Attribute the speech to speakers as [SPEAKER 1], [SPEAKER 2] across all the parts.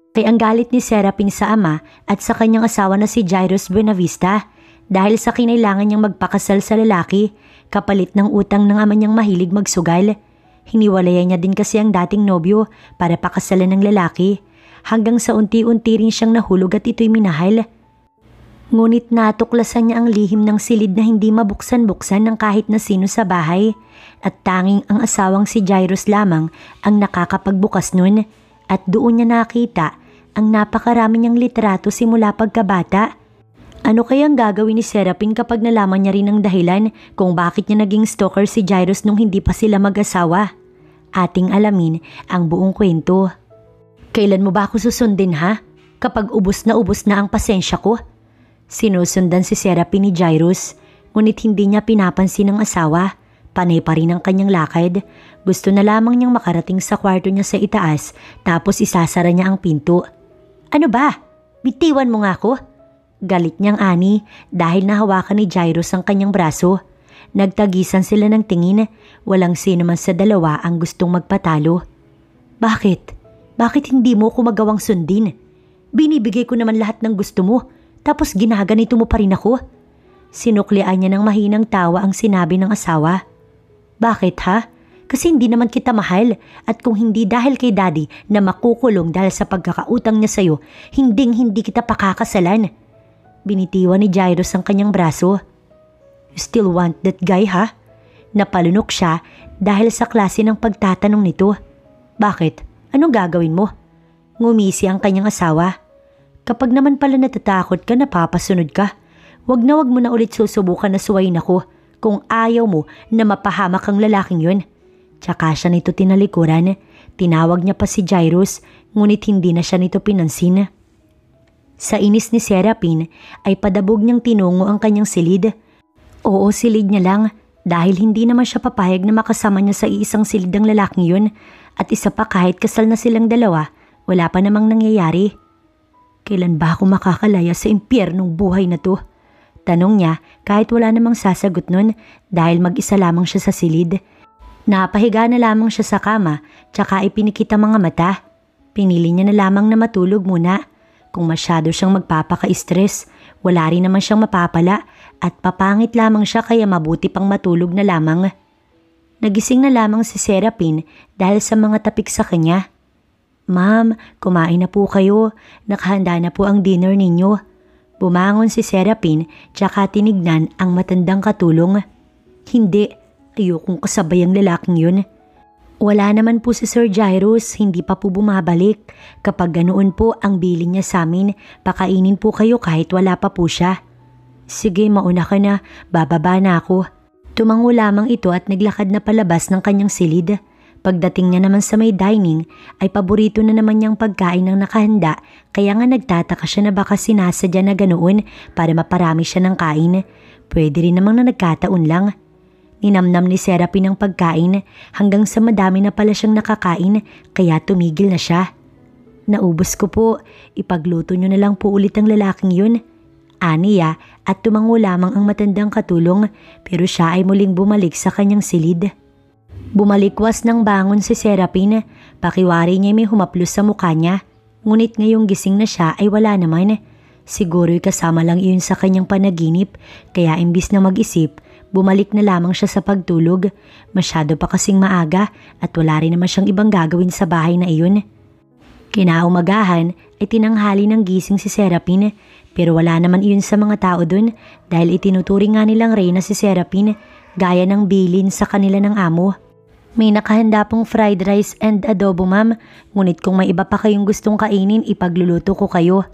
[SPEAKER 1] Kaya ang galit ni Serapin sa ama at sa kanyang asawa na si Jairus Buenavista dahil sa kinailangan niyang magpakasal sa lalaki kapalit ng utang ng ama niyang mahilig magsugal. Hiniwalayan niya din kasi ang dating nobyo para pakasalan ng lalaki hanggang sa unti-unti rin siyang nahulog at ito'y minahal. Ngunit natuklasan niya ang lihim ng silid na hindi mabuksan-buksan ng kahit na sino sa bahay at tanging ang asawang si Jairus lamang ang nakakapagbukas nun at doon niya nakita ang napakarami niyang litrato simula pagkabata. Ano kayang gagawin ni Serapin kapag nalaman niya rin ang dahilan kung bakit niya naging stalker si Jairus nung hindi pa sila mag-asawa? Ating alamin ang buong kwento. Kailan mo ba ako susundin ha? Kapag ubos na ang pasensya ko? Sinusundan si Serapin ni Jairus, ngunit hindi niya pinapansin ng asawa. Panay pa rin ang kanyang lakad. Gusto na lamang niyang makarating sa kwarto niya sa itaas tapos isasara niya ang pinto. Ano ba? Bitiwan mo nga ako? Galit niyang ani dahil nahawakan ni Jairus ang kanyang braso. Nagtagisan sila ng tingin. Walang sino man sa dalawa ang gustong magpatalo. Bakit? Bakit hindi mo ko magawang sundin? Binibigay ko naman lahat ng gusto mo. Tapos ginaganito mo pa rin ako? Sinuklian niya ng mahinang tawa ang sinabi ng asawa. Bakit ha? Kasi hindi naman kita mahal at kung hindi dahil kay daddy na makukulong dahil sa pagkakautang niya sa'yo, hindi kita pakakasalan. Binitiwan ni Jairus ang kanyang braso. You still want that guy ha? Napalunok siya dahil sa klase ng pagtatanong nito. Bakit? Anong gagawin mo? Ngumisi ang kanyang asawa. Kapag naman pala natatakot ka, napapasunod ka. Wag mo na ulit susubukan na suwayin ako kung ayaw mo na mapahamak ang lalaking yun. Tsaka siya nito tinalikuran. Tinawag niya pa si Jairus, ngunit hindi na siya nito pinansin. Sa inis ni Serapin ay padabog niyang tinungo ang kanyang silid. Oo, silid niya lang dahil hindi naman siya papayag na makasama niya sa iisang silid ang lalaking yun. At isa pa kahit kasal na silang dalawa, wala pa namang nangyayari. Kailan ba ako makakalaya sa impyernong buhay na to? Tanong niya kahit wala namang sasagot nun dahil mag-isa lamang siya sa silid. Napahiga na lamang siya sa kama tsaka ipinikit ang mga mata. Pinili niya na lamang na matulog muna. Kung masyado siyang magpapaka-stress, wala rin naman siyang mapapala at papangit lamang siya kaya mabuti pang matulog na lamang. Nagising na lamang si Serapin dahil sa mga tapik sa kanya. Ma'am, kumain na po kayo. Nakahanda na po ang dinner ninyo. Bumangon si Serapin tsaka tinignan ang matandang katulong. Hindi, ayokong kasabay ang lalaking yun. Wala naman po si Sir Jairus, hindi pa po bumabalik. Kapag ganoon po ang bilin niya sa amin, pakainin po kayo kahit wala pa po siya. Sige, mauna ka na, bababa na ako. Tumango lamang ito at naglakad na palabas ng kanyang silid. Pagdating niya naman sa may dining, ay paborito na naman niyang pagkain ng nakahanda, kaya nga nagtataka siya na baka sinasadya na ganoon para maparami siya ng kain. Pwede rin namang na nagkataon lang. Ninamnam ni Serapin ang pagkain hanggang sa madami na pala siyang nakakain kaya tumigil na siya. Naubos ko po, ipagluto niyo na lang po ulit ang lalaking yun. Aniya at tumango lamang ang matandang katulong pero siya ay muling bumalik sa kanyang silid. Bumalikwas ng bangon si Serapin, pakiwari niya may humaplos sa mukha niya. Ngunit ngayong gising na siya ay wala naman. Siguro'y kasama lang iyon sa kanyang panaginip kaya imbis na mag-isip, bumalik na lamang siya sa pagtulog. Masyado pa kasing maaga at wala rin naman siyang ibang gagawin sa bahay na iyon. Kinaumagahan ay tinanghali ng gising si Serapin pero wala naman iyon sa mga tao dun dahil itinuturing nga nilang reyna si Serapin gaya ng bilin sa kanila ng amo. May nakahanda pong fried rice and adobo ma'am, ngunit kung may iba pa kayong gustong kainin ipagluluto ko kayo.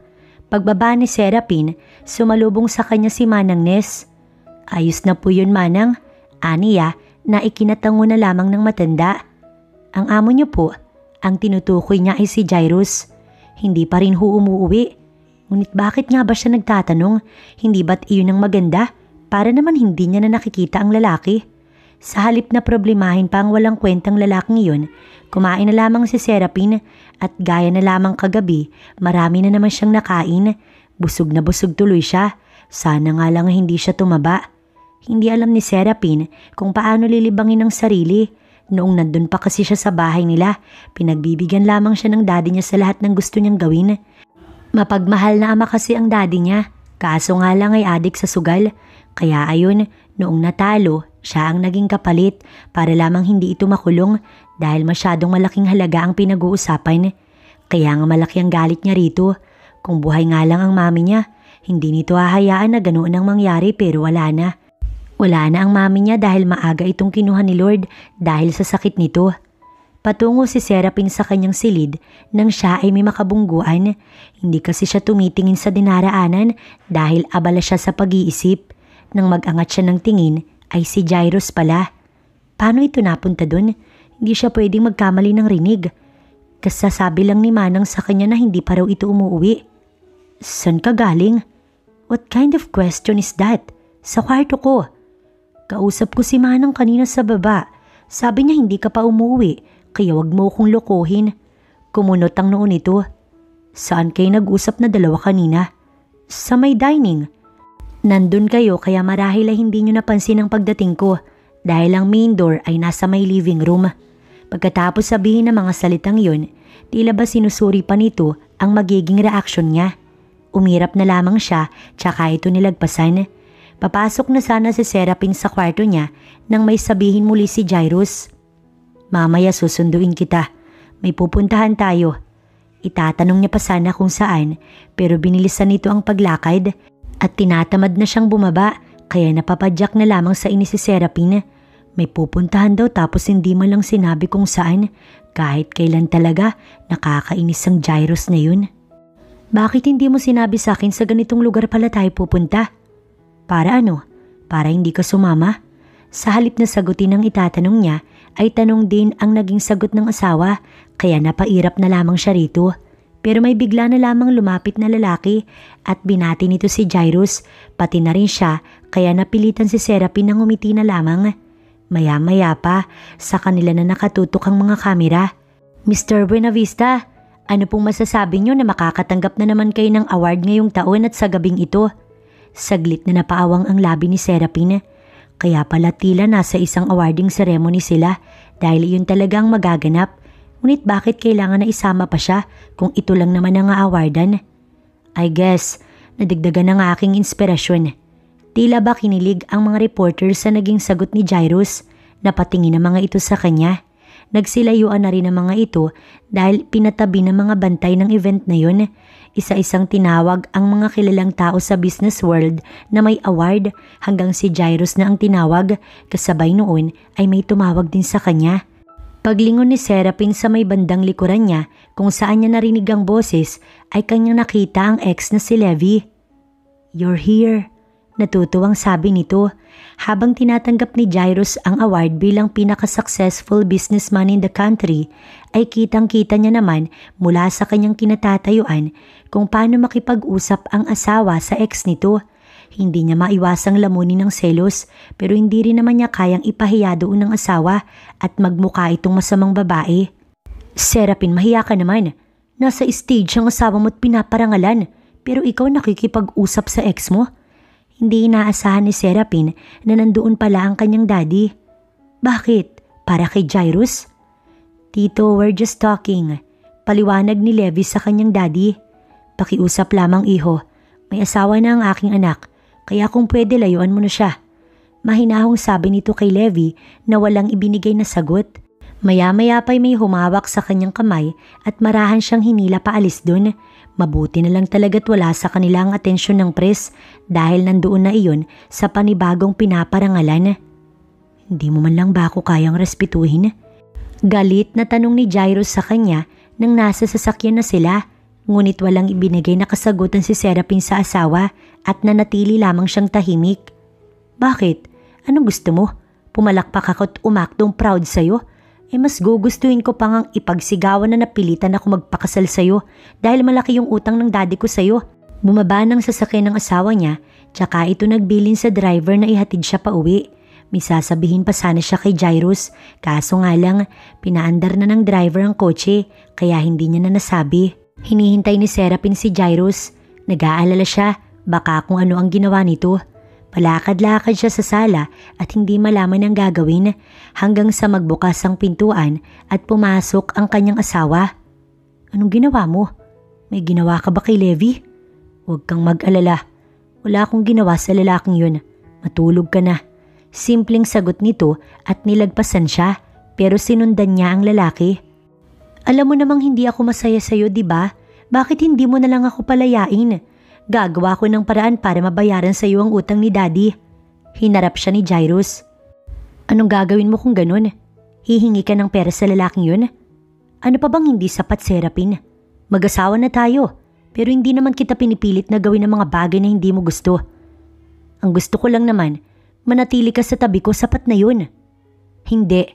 [SPEAKER 1] Pagbaba ni Serapin, sumalubong sa kanya si Manang Nes. Ayos na po yun Manang, aniya na ikinatango na lamang ng matanda. Ang amo niyo po, ang tinutukoy niya ay si Jairus. Hindi pa rin umuwi. Ngunit bakit nga ba siya nagtatanong? Hindi ba't iyon ang maganda? Para naman hindi niya na nakikita ang lalaki. Sa halip na problemahin pa ang walang kwentang lalaking iyon, kumain na lamang si Serapin at gaya na lamang kagabi, marami na naman siyang nakain. Busog na busog tuloy siya. Sana nga lang hindi siya tumaba. Hindi alam ni Serapin kung paano lilibangin ang sarili Noong nandun pa kasi siya sa bahay nila, pinagbibigyan lamang siya ng daddy niya sa lahat ng gusto niyang gawin. Mapagmahal na ama kasi ang daddy niya, kaso nga lang ay adik sa sugal. Kaya ayun, noong natalo, siya ang naging kapalit para lamang hindi ito makulong dahil masyadong malaking halaga ang pinag-uusapan. Kaya nga malaki ang galit niya rito. Kung buhay nga lang ang mami niya, hindi nito hahayaan na ganoon ang mangyari pero wala na. Wala na ang mami niya dahil maaga itong kinuha ni Lord dahil sa sakit nito. Patungo si Serapin sa kanyang silid nang siya ay may makabungguan. Hindi kasi siya tumitingin sa dinaraanan dahil abala siya sa pag-iisip. Nang mag-angat siya ng tingin ay si Jairus pala. Paano ito napunta dun? Hindi siya pwedeng magkamali ng rinig. Kasasabi lang ni Manang sa kanya na hindi pa raw ito umuwi. San ka galing? What kind of question is that? Sa kwarto ko. Kausap ko si Manang kanina sa baba. Sabi niya hindi ka pa umuwi, kaya wag mo akong lokohin. Kumunot ang noon ito. Saan kayo nag-usap na dalawa kanina? Sa may dining. Nandun kayo kaya marahil ay hindi nyo napansin ang pagdating ko dahil ang main door ay nasa may living room. Pagkatapos sabihin ng mga salitang yun, tila ba sinusuri pa nito ang magiging reaksyon niya. Umirap na lamang siya tsaka ito nilagpasan. Papasok na sana si Serapin sa kwarto niya nang may sabihin muli si Jairus. Mamaya susunduin kita. May pupuntahan tayo. Itatanong niya pa sana kung saan pero binilisan nito ang paglakad at tinatamad na siyang bumaba kaya napapadyak na lamang sa inis si Serapin. May pupuntahan daw tapos hindi man lang sinabi kung saan. Kahit kailan talaga nakakainis ang Jairus na yun. Bakit hindi mo sinabi sa akin sa ganitong lugar pala tayo pupunta? Para ano? Para hindi ka sumama? Sa halip na sagutin ang itatanong niya, ay tanong din ang naging sagot ng asawa, kaya napairap na lamang siya rito. Pero may bigla na lamang lumapit na lalaki at binati nito si Jairus, pati na rin siya, kaya napilitan si Serapin na ngumiti na lamang. Maya-maya pa, sa kanila na nakatutok ang mga kamera. Mr. Buenavista, ano pong masasabi niyo na makakatanggap na naman kayo ng award ngayong taon at sa gabing ito? Saglit na napaawang ang labi ni Serapin. Kaya pala tila nasa isang awarding ceremony sila dahil iyon talagang magaganap. Ngunit bakit kailangan na isama pa siya kung ito lang naman ang awardan? I guess, nadigdagan ang aking inspirasyon. Tila ba kinilig ang mga reporters sa naging sagot ni Jairus? Napatingin ang mga ito sa kanya. Nagsilayuan na rin ang mga ito dahil pinatabi ng mga bantay ng event na yun. Isa-isang tinawag ang mga kilalang tao sa business world na may award hanggang si Jairus na ang tinawag, kasabay noon ay may tumawag din sa kanya. Paglingon ni Serapin sa may bandang likuran niya kung saan niya narinig ang boses ay kanyang nakita ang ex na si Levi. You're here. Natutuwang sabi nito habang tinatanggap ni Jairus ang award bilang pinaka-successful businessman in the country ay kitang-kita niya naman mula sa kanyang kinatatayuan kung paano makipag-usap ang asawa sa ex nito. Hindi niya maiwasang lamunin ng selos pero hindi rin naman niya kayang ipahiya doon ng asawa at magmukha itong masamang babae. Serapin, mahiya ka naman. Nasa stage ang asawa mo't pinaparangalan pero ikaw nakikipag-usap sa ex mo? Hindi inaasahan ni Serapin na nandoon pala ang kanyang daddy. Bakit? Para kay Jairus? Tito, we're just talking. Paliwanag ni Levi sa kanyang daddy. Pakiusap lamang iho. May asawa na ang aking anak, kaya kung pwede layuan mo na siya. Mahinahong sabi nito kay Levi na walang ibinigay na sagot. Maya-maya pa'y may humawak sa kanyang kamay at marahan siyang hinila paalis dun. Mabuti na lang talaga't wala sa kanila ang atensyon ng press dahil nandoon na iyon sa panibagong pinaparangalan. Hindi mo man lang ba ako kayang respetuhin? Galit na tanong ni Jairus sa kanya nang nasa sasakyan na sila, ngunit walang ibinigay na kasagutan si Serapin sa asawa at nanatili lamang siyang tahimik. Bakit? Anong gusto mo? Pumalakpak ako at umaktong proud sa'yo? Mas gugustuhin ko pang ang ipagsigawan na napilitan ako magpakasal sa'yo dahil malaki yung utang ng daddy ko sa'yo. Bumaba ng sasakyan ng asawa niya, tsaka ito nagbilin sa driver na ihatid siya pa uwi. May sasabihin pa sana siya kay Jairus, kaso nga lang, pinaandar na ng driver ang kotse, kaya hindi niya na nasabi. Hinihintay ni Serapin si Jairus. Nag-aalala siya, baka kung ano ang ginawa nito. Palakad-lakad siya sa sala at hindi malaman ang gagawin hanggang sa magbukas ang pintuan at pumasok ang kanyang asawa. Anong ginawa mo? May ginawa ka ba kay Levi? Huwag kang mag-alala. Wala akong ginawa sa lalaking yun. Matulog ka na. Simpleng sagot nito at nilagpasan siya pero sinundan niya ang lalaki. Alam mo namang hindi ako masaya sa'yo, di ba? Bakit hindi mo na lang ako palayain? Gagawa ko ng paraan para mabayaran sa iyo ang utang ni Daddy. Hinarap siya ni Jairus. Anong gagawin mo kung ganun? Hihingi ka ng pera sa lalaking yun? Ano pa bang hindi sapat, Serapin? Mag-asawa na tayo, pero hindi naman kita pinipilit na gawin ang mga bagay na hindi mo gusto. Ang gusto ko lang naman, manatili ka sa tabi ko, sapat na yun. Hindi,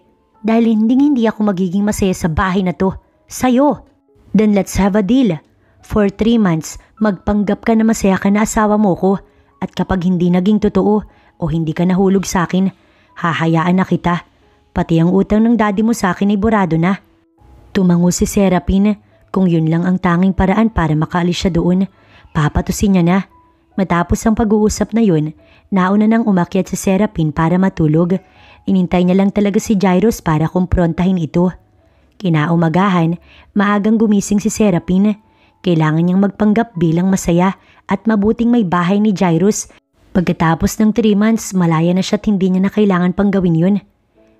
[SPEAKER 1] dahil hindi ako magiging masaya sa bahay na to. Sa'yo. Then let's have a deal. For 3 months, magpanggap ka na masaya ka na asawa mo ko at kapag hindi naging totoo o hindi ka nahulog sa akin, hahayaan na kita. Pati ang utang ng daddy mo sa akin ay burado na. Tumango si Serapin. Kung yun lang ang tanging paraan para makaalis siya doon, papatusin niya na. Matapos ang pag-uusap na yun, nauna nang umakyat si Serapin para matulog. Inintay niya lang talaga si Jairus para kumprontahin ito. Kinaumagahan, maagang gumising si Serapin. Kailangan niyang magpanggap bilang masaya at mabuting may bahay ni Jairus. Pagkatapos ng 3 months, malaya na siya at hindi niya na kailangan pang gawin yun.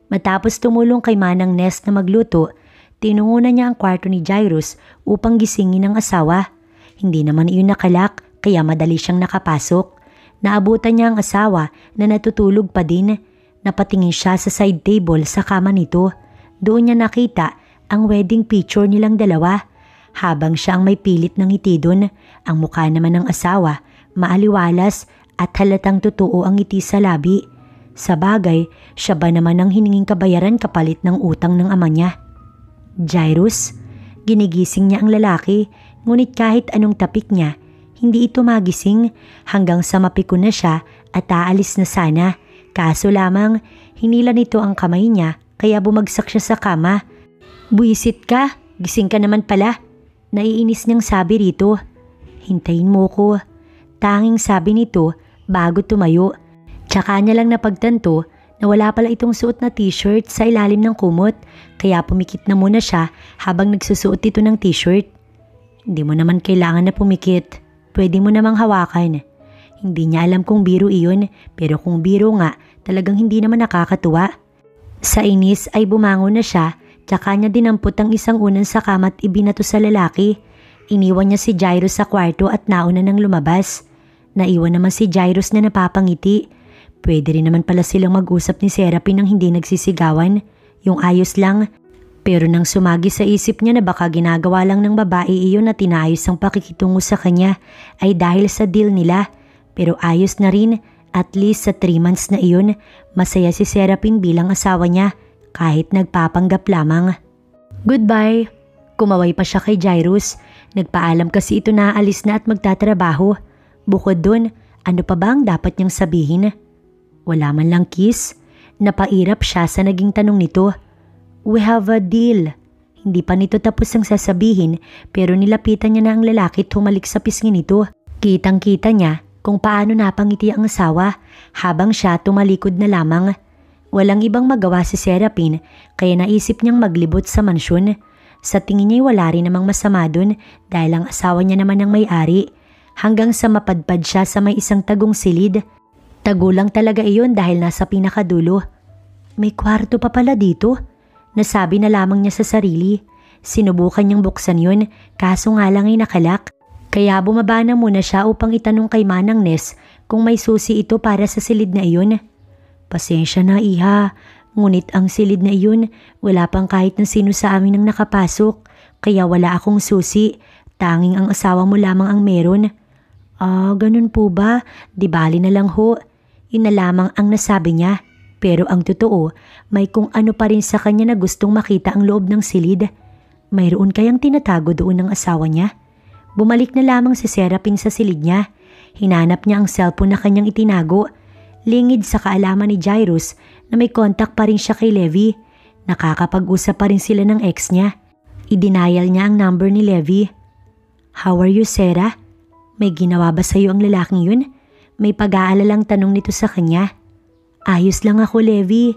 [SPEAKER 1] Matapos tumulong kay Manang Ness na magluto, tinungunan niya ang kwarto ni Jairus upang gisingin ang asawa. Hindi naman iyon nakalak kaya madali siyang nakapasok. Naabutan niya ang asawa na natutulog pa din. Napatingin siya sa side table sa kama nito. Doon niya nakita ang wedding picture nilang dalawa. Habang siya ang may pilit ng ngiti doon, ang mukha naman ng asawa, maaliwalas at halatang totoo ang ngiti sa labi. Sa bagay, siya ba naman ang hininging kabayaran kapalit ng utang ng ama niya? Jairus, ginigising niya ang lalaki, ngunit kahit anong tapik niya, hindi ito magising hanggang sa mapikon na siya at aalis na sana. Kaso lamang, hinila nito ang kamay niya kaya bumagsak siya sa kama. Buisit ka, gising ka naman pala. Naiinis niyang sabi rito. Hintayin mo ko. Tanging sabi nito bago tumayo. Tsaka niya lang napagtanto na wala pala itong suot na t-shirt sa ilalim ng kumot kaya pumikit na muna siya habang nagsusuot ito ng t-shirt. Hindi mo naman kailangan na pumikit. Pwede mo namang hawakan. Hindi niya alam kung biro iyon pero kung biro nga talagang hindi naman nakakatuwa. Sa inis ay bumangon na siya. Tsaka niya dinampot ang isang unan sa kama at ibinato sa lalaki. Iniwan niya si Jairus sa kwarto at nauna nang lumabas. Naiwan naman si Jairus na napapangiti. Pwede rin naman pala silang mag-usap ni Serapin nang hindi nagsisigawan. Yung ayos lang. Pero nang sumagi sa isip niya na baka ginagawa lang ng babae iyon na tinaayos ang pakikitungo sa kanya ay dahil sa deal nila. Pero ayos na rin, at least sa 3 months na iyon, masaya si Serapin bilang asawa niya. Kahit nagpapanggap lamang. Goodbye. Kumaway pa siya kay Jairus. Nagpaalam kasi ito na aalis na at magtatrabaho. Bukod dun, ano pa ba ang dapat niyang sabihin? Wala man lang kiss. Napairap siya sa naging tanong nito. We have a deal. Hindi pa nito tapos ang sasabihin pero nilapitan niya na ang lalaki at humalik sa pisngi nito. Kitang-kita niya kung paano napangiti ang asawa habang siya tumalikod na lamang. Walang ibang magawa si Serapin kaya naisip niyang maglibot sa mansyon. Sa tingin niya wala rin namang masama dun dahil ang asawa niya naman ang may-ari. Hanggang sa mapadpad siya sa may isang tagong silid. Tagulang talaga iyon dahil nasa pinakadulo. May kwarto pa pala dito. Nasabi na lamang niya sa sarili. Sinubukan niyang buksan yun kaso nga lang ay nakalak. Kaya bumaba na muna siya upang itanong kay Manang Ness kung may susi ito para sa silid na iyon. Pasensya na iha, ngunit ang silid na iyon wala pang kahit na sino sa amin ang nakapasok kaya wala akong susi, tanging ang asawa mo lamang ang meron. Ah, ganun po ba? Di bali na lang ho. Yun na lamang ang nasabi niya pero ang totoo may kung ano pa rin sa kanya na gustong makita ang loob ng silid. Mayroon kayang tinatago doon ng asawa niya? Bumalik na lamang si Serapin sa silid niya. Hinanap niya ang cellphone na kanyang itinago. Lingid sa kaalaman ni Jairus na may contact pa rin siya kay Levi. Nakakapag-usap pa rin sila ng ex niya. Idinayal niya ang number ni Levi. How are you, Sarah? May ginawa ba sa'yo ang lalaking yun? May pag-aalalang tanong nito sa kanya. Ayos lang ako, Levi.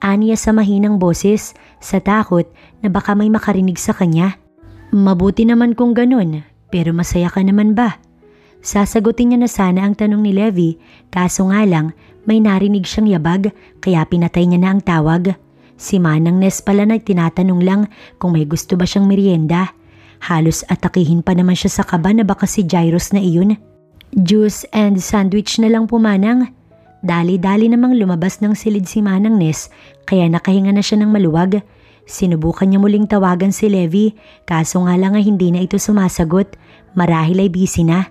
[SPEAKER 1] Aniya sa mahinang boses sa takot na baka may makarinig sa kanya. Mabuti naman kung ganun, pero masaya ka naman ba? Sasagutin niya na sana ang tanong ni Levi, kaso nga lang may narinig siyang yabag kaya pinatay niya na ang tawag. Si Manang Nes pala na tinatanong lang kung may gusto ba siyang merienda. Halos atakihin pa naman siya sa kaba na baka si Jairus na iyon. Juice and sandwich na lang po, Manang. Dali-dali namang lumabas ng silid si Manang Nes kaya nakahinga na siya ng maluwag. Sinubukan niya muling tawagan si Levi kaso nga lang ay hindi na ito sumasagot. Marahil ay busy na.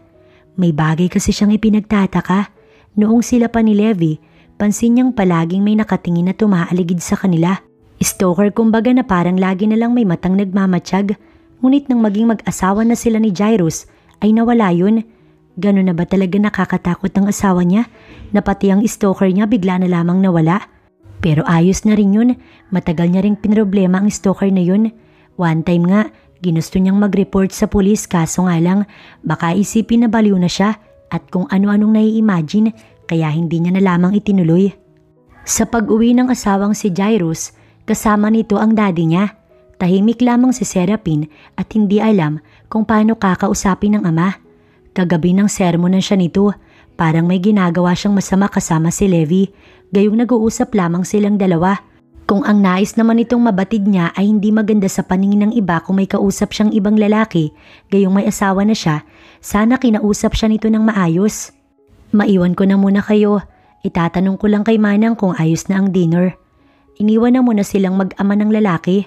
[SPEAKER 1] May bagay kasi siyang ipinagtataka. Noong sila pa ni Levi, pansin niyang palaging may nakatingin na tumaaligid sa kanila. Stalker kumbaga na parang lagi na lang may matang nagmamatsyag. Ngunit nang maging mag-asawa na sila ni Jairus ay nawala yun. Gano'n na ba talaga nakakatakot ang asawa niya na pati ang stalker niya bigla na lamang nawala? Pero ayos na rin yun, matagal niya ring pinroblema ang stalker na yun. One time nga, ginusto niyang mag-report sa pulis kaso nga lang baka isipin na baliw na siya at kung ano-anong nai-imagine kaya hindi niya na lamang itinuloy. Sa pag-uwi ng asawang si Jairus, kasama nito ang daddy niya. Tahimik lamang si Serapin at hindi alam kung paano kakausapin ng ama. Kagabi ng sermonan siya nito, parang may ginagawa siyang masama kasama si Levi, gayong nag-uusap lamang silang dalawa. Kung ang nais naman itong mabatid niya ay hindi maganda sa paningin ng iba kung may kausap siyang ibang lalaki, gayong may asawa na siya, sana kinausap siya nito ng maayos. Maiwan ko na muna kayo, itatanong ko lang kay Manang kung ayos na ang dinner. Iniwan na muna silang mag-ama ng lalaki.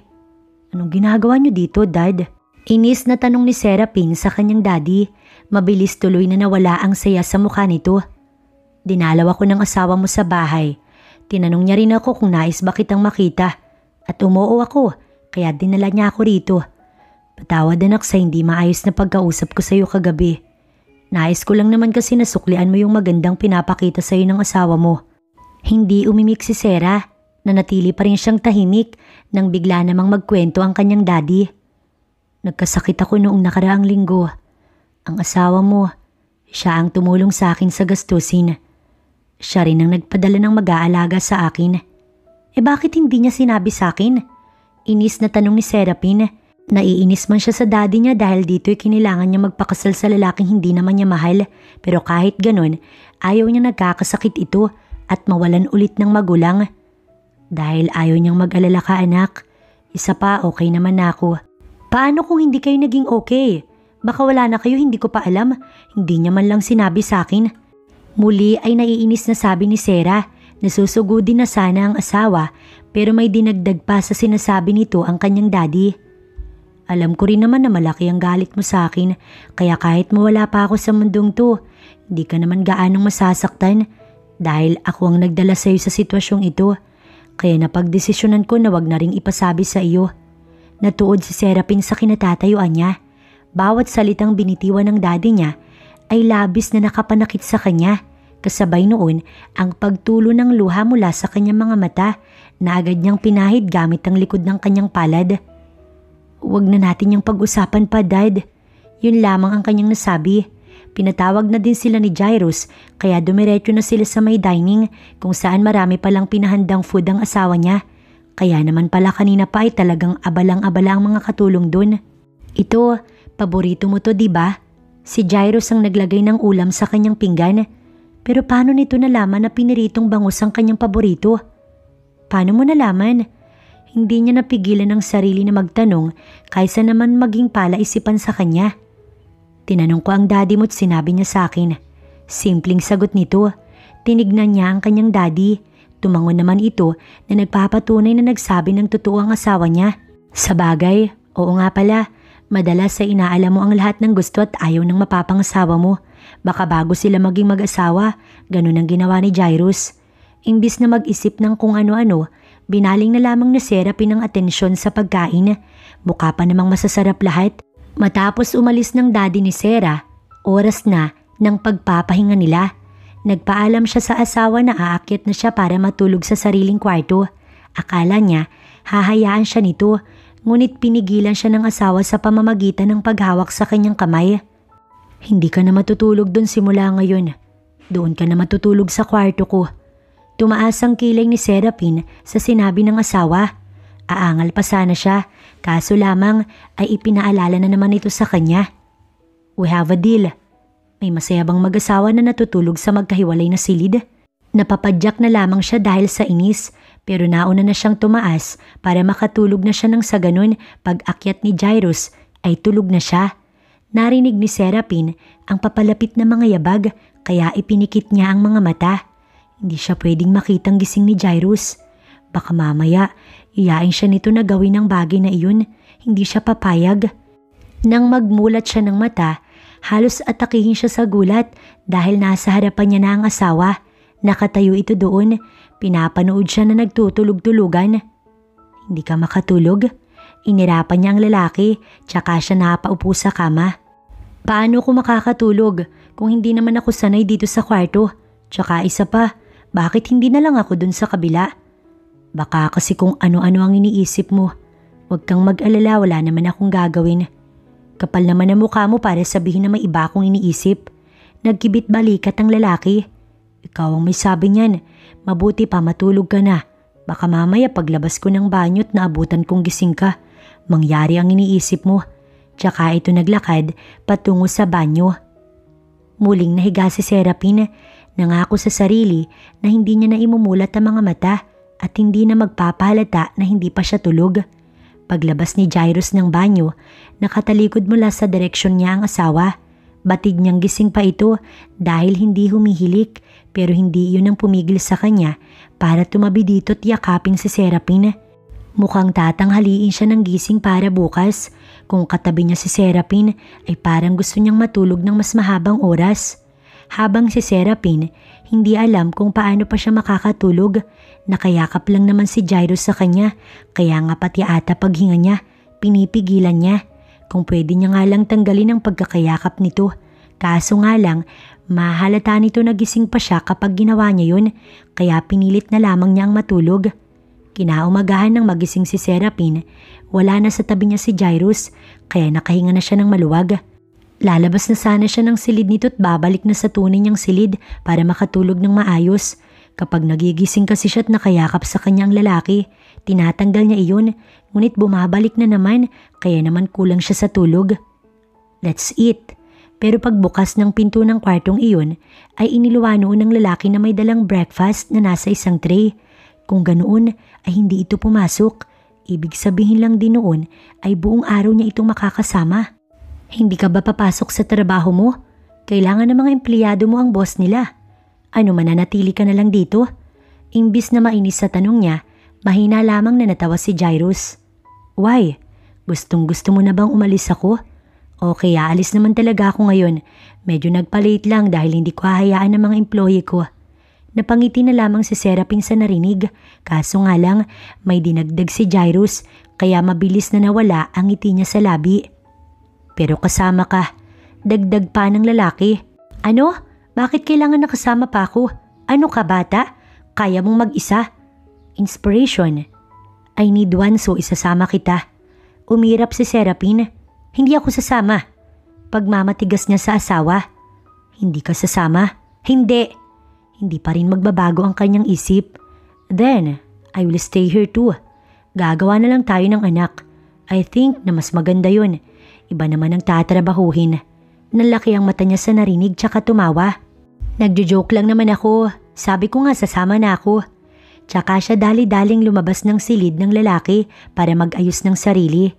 [SPEAKER 1] Anong ginagawa niyo dito, Dad? Inis na tanong ni Serapin sa kanyang daddy. Mabilis tuloy na nawala ang saya sa mukha nito. Dinalaw ako ng asawa mo sa bahay. Tinanong niya rin ako kung nais ba kitang makita. At umuo ako, kaya dinala niya ako rito. Patawad anak sa hindi maayos na pagkausap ko sa iyo kagabi. Nais ko lang naman kasi nasuklian mo yung magandang pinapakita sa iyo ng asawa mo. Hindi umimik si Sera. Nanatili pa rin siyang tahimik nang bigla namang magkwento ang kanyang daddy. Nagkasakit ako noong nakaraang linggo. Ang asawa mo, siya ang tumulong sa akin sa gastusin. Siya rin ang nagpadala ng mag-aalaga sa akin. Bakit hindi niya sinabi sa akin? Inis na tanong ni Serapin. Naiinis man siya sa daddy niya dahil dito'y kinilangan niya magpakasal sa lalaking hindi naman niya mahal. Pero kahit ganun, ayaw niya nagkakasakit ito at mawalan ulit ng magulang. Dahil ayaw niyang mag-alala ka, anak. Isa pa, okay naman na ako. Paano kung hindi kayo naging okay? Baka wala na kayo, hindi ko pa alam. Hindi niya man lang sinabi sa akin. Muli ay naiinis na sabi ni Sera. Nasusugudin na sana ang asawa pero may dinagdag pa sa sinasabi nito ang kanyang daddy. Alam ko rin naman na malaki ang galit mo sa akin kaya kahit mawala pa ako sa mundong to, hindi ka naman gaanong masasaktan dahil ako ang nagdala sa iyo sa sitwasyong ito. Kaya napagdesisyonan ko na wag na ring ipasabi sa iyo. Natuod si Serapin sa kinatatayuan niya. Bawat salitang binitiwan ng daddy niya ay labis na nakapanakit sa kanya. Kasabay noon ang pagtulo ng luha mula sa kanyang mga mata na agad niyang pinahid gamit ang likod ng kanyang palad. Huwag na natin yung pag-usapan pa, Dad. Yun lamang ang kanyang nasabi. Pinatawag na din sila ni Jairus kaya dumiretso na sila sa may dining kung saan marami palang pinahandang food ang asawa niya. Kaya naman pala kanina pa ay talagang abalang-abala ang mga katulong dun. Ito, paborito mo to, diba? Si Jairus ang naglagay ng ulam sa kanyang pinggan. Pero paano nito nalaman na piniritong bangus ang kanyang paborito? Paano mo nalaman? Hindi niya napigilan ang sarili na magtanong kaysa naman maging palaisipan sa kanya. Tinanong ko ang daddy mo at sinabi niya sa akin. Simpleng sagot nito. Tinignan niya ang kanyang daddy. Tumangon naman ito na nagpapatunay na nagsabi ng totoo ang asawa niya. Sa bagay, oo nga pala, madalas ay inaalam mo ang lahat ng gusto at ayaw ng mapapangasawa mo. Baka bago sila maging mag-asawa, ganun ang ginawa ni Jairus. Imbis na mag-isip ng kung ano-ano, binaling na lamang ni Serapin ang atensyon sa pagkain. Mukha pa namang masasarap lahat. Matapos umalis ng daddy ni Sera, oras na ng pagpapahinga nila. Nagpaalam siya sa asawa na aakyat na siya para matulog sa sariling kwarto. Akala niya, hahayaan siya nito, ngunit pinigilan siya ng asawa sa pamamagitan ng paghawak sa kanyang kamay. Hindi ka na matutulog dun simula ngayon. Doon ka na matutulog sa kwarto ko. Tumaas ang kilay ni Serapin sa sinabi ng asawa. Aangal pa sana siya, kaso lamang ay ipinaalala na naman ito sa kanya. We have a deal. May masaya bang mag-asawa na natutulog sa magkahiwalay na silid? Napapadyak na lamang siya dahil sa inis, pero nauna na siyang tumaas para makatulog na siya nang sa ganun pag-akyat ni Jairus ay tulog na siya. Narinig ni Serapin ang papalapit na mga yabag kaya ipinikit niya ang mga mata. Hindi siya pwedeng makitang gising ni Jairus. Baka mamaya, iyain siya nito na gawin ang bagay na iyon. Hindi siya papayag. Nang magmulat siya ng mata, halos atakihin siya sa gulat dahil nasa harapan niya na ang asawa. Nakatayo ito doon. Pinapanood siya na nagtutulog-tulugan. Hindi ka makatulog? Inirapan niya ang lalaki, tsaka siya napaupo sa kama. Paano ko makakatulog kung hindi naman ako sanay dito sa kwarto? Tsaka isa pa, bakit hindi na lang ako dun sa kabila? Baka kasi kung ano-ano ang iniisip mo. Huwag kang mag-alala, wala naman akong gagawin. Kapal naman ang mukha mo para sabihin na may iba akong iniisip. Nagkibit balikat ang lalaki. Ikaw ang may sabi niyan. Mabuti pa matulog ka na. Baka mamaya paglabas ko ng banyo't naabutan kong gising ka. Mangyari ang iniisip mo. Tsaka ito naglakad patungo sa banyo. Muling nahiga si Serapin. Nangako sa sarili na hindi niya na imumulat ang mga mata at hindi na magpapahalata na hindi pa siya tulog. Paglabas ni Jairus ng banyo, nakatalikod mula sa direksyon niya ang asawa. Batid niyang gising pa ito dahil hindi humihilik pero hindi iyon ang pumigil sa kanya para tumabi dito at yakapin si Serapin. Mukhang tatanghaliin siya ng gising para bukas. Kung katabi niya si Serapin ay parang gusto niyang matulog ng mas mahabang oras. Habang si Serapin, hindi alam kung paano pa siya makakatulog. Nakayakap lang naman si Jairus sa kanya, kaya nga pati ata paghinga niya, pinipigilan niya. Kung pwede niya nga lang tanggalin ang pagkakayakap nito. Kaso nga lang, mahalata nito nagising pa siya kapag ginawa niya yun, kaya pinilit na lamang niya ang matulog. Kinaumagahan ng magising si Serapin, wala na sa tabi niya si Jairus, kaya nakahinga na siya ng maluwag. Lalabas na sana siya ng silid nito at babalik na sa tunay niyang silid para makatulog ng maayos. Kapag nagigising kasi siya at nakayakap sa kanyang lalaki, tinatanggal niya iyon, ngunit bumabalik na naman, kaya naman kulang siya sa tulog. Let's eat. Pero pagbukas ng pinto ng kwartong iyon, ay iniluwa noon ng lalaki na may dalang breakfast na nasa isang tray. Kung ganoon ay hindi ito pumasok, ibig sabihin lang din noon ay buong araw niya itong makakasama. Hindi ka ba papasok sa trabaho mo? Kailangan ng mga empleyado mo ang boss nila. Ano mananatili ka na lang dito? Imbis na mainis sa tanong niya, mahina lamang na natawa si Jairus. Why? Gustong-gusto mo na bang umalis ako? Okay, aalis naman talaga ako ngayon. Medyo nagpa-late lang dahil hindi ko hahayaan ng mga employee ko. Napangiti na lamang si Serapin sa narinig, kaso nga lang may dinagdag si Jairus kaya mabilis na nawala ang ngiti niya sa labi. Pero kasama ka, dagdag pa ng lalaki. Ano? Bakit kailangan nakasama pa ako? Ano ka bata? Kaya mong mag-isa? Inspiration. I need one so isasama kita. Umirap si Serapin. Hindi ako sasama. Pagmamatigas niya sa asawa. Hindi ka sasama? Hindi. Hindi pa rin magbabago ang kanyang isip. Then, I will stay here too. Gagawa na lang tayo ng anak. I think na mas maganda yun. Iba naman ang tatrabahuhin. Nalaki ang mata niya sa narinig tsaka tumawa. Nagjo-joke lang naman ako. Sabi ko nga sasama na ako. Tsaka siya dali-daling lumabas ng silid ng lalaki para mag-ayos ng sarili.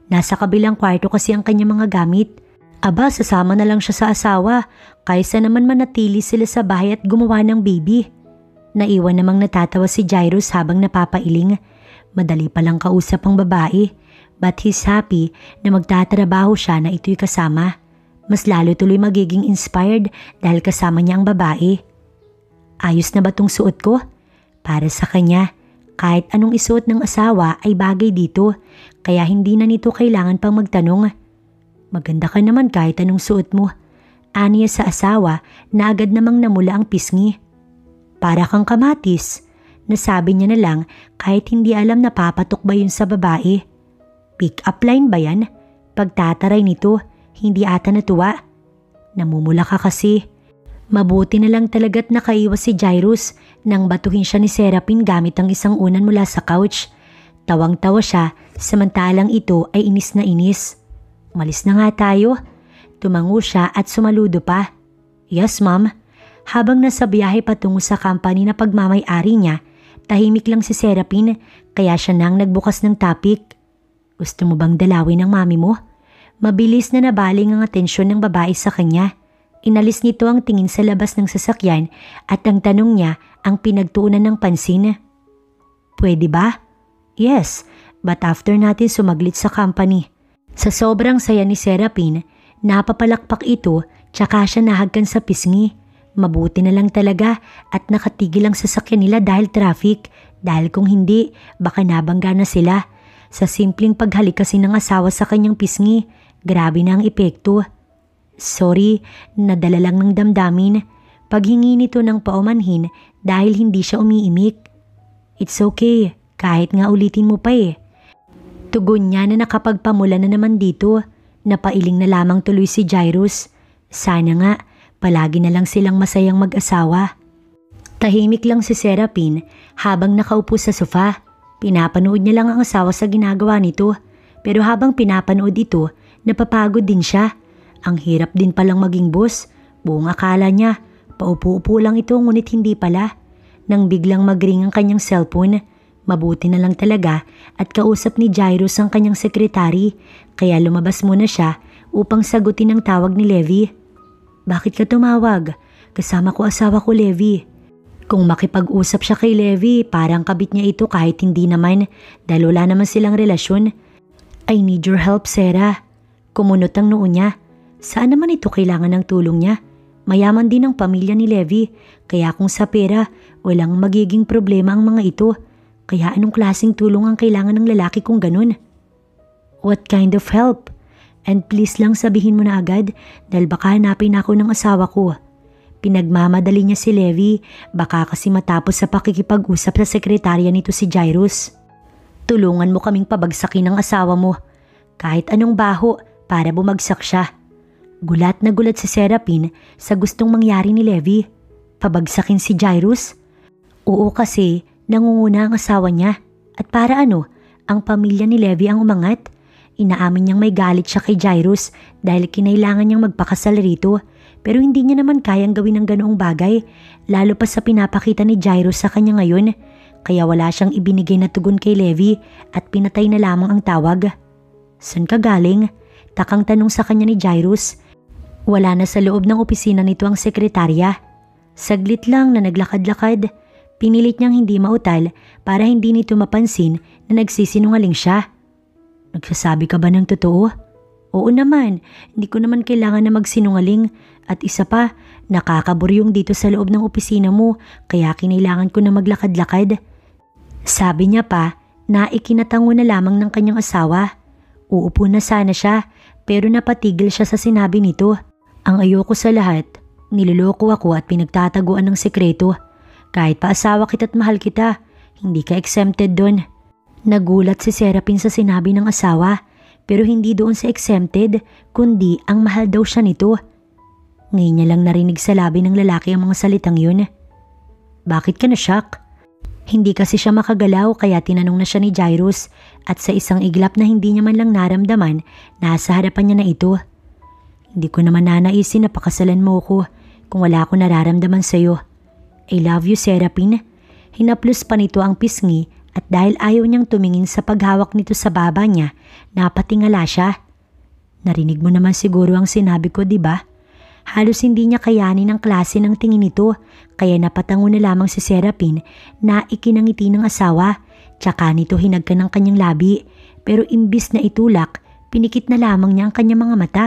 [SPEAKER 1] Nasa kabilang kwarto kasi ang kanyang mga gamit. Aba, sasama na lang siya sa asawa kaysa naman manatili sila sa bahay at gumawa ng baby. Naiwan namang natatawa si Jairus habang napapailing. Madali palang kausap ang babae. But he's happy na magtatrabaho siya na ito'y kasama. Mas lalo tuloy magiging inspired dahil kasama niya ang babae. Ayos na ba tong suot ko? Para sa kanya, kahit anong isuot ng asawa ay bagay dito, kaya hindi na nito kailangan pang magtanong. Maganda ka naman kahit anong suot mo. Aniya sa asawa na agad namang namula ang pisngi. Para kang kamatis. Nasabi niya na lang kahit hindi alam na papatok ba yun sa babae. Pick-up line ba yan? Pagtataray nito, hindi ata natuwa. Namumula ka kasi. Mabuti na lang talaga't nakaiwas si Jairus nang batuhin siya ni Serapin gamit ang isang unan mula sa couch. Tawang-tawa siya samantalang ito ay inis na inis. Malis na nga tayo. Tumango siya at sumaludo pa. Yes ma'am. Habang nasa biyahe patungo sa company na pagmamay-ari niya, tahimik lang si Serapin kaya siya nang nagbukas ng topic. Gusto mo bang dalawin ng mami mo? Mabilis na nabaling ang atensyon ng babae sa kanya. Inalis nito ang tingin sa labas ng sasakyan at ang tanong niya ang pinagtuunan ng pansin. Pwede ba? Yes, but after natin sumaglit sa company. Sa sobrang saya ni Serapin, napapalakpak ito tsaka siya nahagkan sa pisngi. Mabuti na lang talaga at nakatigil ang sasakyan nila dahil traffic. Dahil kung hindi, baka nabangga na sila. Sa simpleng paghalik kasi ng asawa sa kanyang pisngi, grabe na ang epekto. Sorry, nadala lang ng damdamin. Paghingi nito ng paumanhin dahil hindi siya umiimik. It's okay, kahit nga ulitin mo pa eh. Tugon niya na nakapagpamula na naman dito. Napailing na lamang tuloy si Jairus. Sana nga, palagi na lang silang masayang mag-asawa. Tahimik lang si Serapin habang nakaupo sa sofa. Pinapanood niya lang ang asawa sa ginagawa nito. Pero habang pinapanood ito, napapagod din siya. Ang hirap din palang maging boss. Buong akala niya, paupo-upo lang ito ngunit hindi pala. Nang biglang mag-ring ang kanyang cellphone, mabuti na lang talaga at kausap ni Jairus ang kanyang sekretary kaya lumabas muna siya upang sagutin ang tawag ni Levi. Bakit ka tumawag? Kasama ko asawa ko Levi. Kung makipag-usap siya kay Levi, parang kabit niya ito kahit hindi naman dahil wala naman silang relasyon. I need your help, Sarah. Kumunot ang noo niya. Saan naman ito kailangan ng tulong niya? Mayaman din ang pamilya ni Levi, kaya kung sa pera, walang magiging problema ang mga ito. Kaya anong klaseng tulong ang kailangan ng lalaki kung ganun? What kind of help? And please lang sabihin mo na agad dahil baka hanapin ako ng asawa ko. Pinagmamadali niya si Levi, baka kasi matapos sa pakikipag-usap sa sekretarya nito si Jairus. Tulungan mo kaming pabagsakin ng asawa mo. Kahit anong baho para bumagsak siya. Gulat na gulat si Serapin sa gustong mangyari ni Levi. Pabagsakin si Jairus? Oo kasi nangunguna ang asawa niya. At para ano, ang pamilya ni Levi ang umangat. Inaamin niyang may galit siya kay Jairus dahil kinailangan niyang magpakasal rito. Pero hindi niya naman kayang gawin ang ganoong bagay, lalo pa sa pinapakita ni Jairus sa kanya ngayon. Kaya wala siyang ibinigay na tugon kay Levi at pinatay na lamang ang tawag. San ka galing? Takang tanong sa kanya ni Jairus. Wala na sa loob ng opisina nito ang sekretarya. Saglit lang na naglakad-lakad. Pinilit niyang hindi mautal para hindi nito mapansin na nagsisinungaling siya. Nagsasabi ka ba ng totoo? Oo naman, hindi ko naman kailangan na magsinungaling. At isa pa, nakakaburyong dito sa loob ng opisina mo kaya kinailangan ko na maglakad-lakad. Sabi niya pa na ikinatango na lamang ng kanyang asawa. Uupo na sana siya pero napatigil siya sa sinabi nito. Ang ayoko sa lahat, niloloko ako at pinagtataguan ng sekreto. Kahit pa asawa kita't mahal kita, hindi ka exempted doon. Nagulat si Serapin sa sinabi ng asawa pero hindi doon sa exempted kundi ang mahal daw siya nito. Ngayon niya lang narinig sa labi ng lalaki ang mga salitang yun. Bakit ka na-shock? Hindi kasi siya makagalaw kaya tinanong na siya ni Jairus at sa isang iglap na hindi niya man lang naramdaman, nasa harapan niya na ito. Hindi ko naman nanaisin na pakasalan mo ko kung wala ako nararamdaman sa'yo. I love you, Serapin. Hinaplos pa nito ang pisngi at dahil ayaw niyang tumingin sa paghawak nito sa baba niya, napatingala siya. Narinig mo naman siguro ang sinabi ko, di ba? Halos hindi niya kayanin ang klase ng tingin nito kaya napatango na lamang si Serapin na ikinangiti ng asawa tsaka nito hinagkan ng kanyang labi pero imbis na itulak, pinikit na lamang niya ang kanyang mga mata.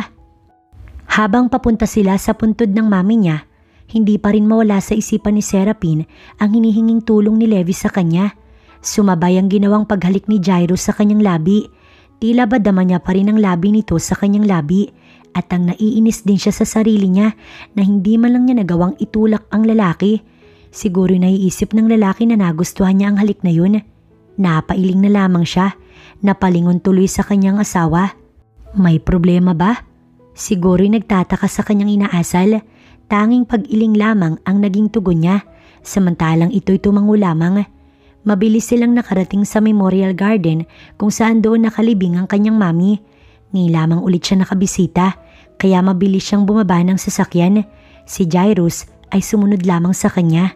[SPEAKER 1] Habang papunta sila sa puntod ng mami niya, hindi pa rin mawala sa isipan ni Serapin ang hinihinging tulong ni Levi sa kanya. Sumabay ang ginawang paghalik ni Jairus sa kanyang labi. Tila ba dama niya pa rin ang labi nito sa kanyang labi at ang naiinis din siya sa sarili niya na hindi man lang niya nagawang itulak ang lalaki. Siguro naiisip ng lalaki na nagustuhan niya ang halik na yun. Napailing na lamang siya, napalingon tuloy sa kanyang asawa. May problema ba? Siguro nagtataka sa kanyang inaasal. Tanging pag-iling lamang ang naging tugon niya, samantalang ito'y tumango lamang. Mabilis silang nakarating sa Memorial Garden kung saan doon nakalibing ang kanyang mami. Ngayon lamang ulit siya nakabisita, kaya mabilis siyang bumaba ng sasakyan. Si Jairus ay sumunod lamang sa kanya.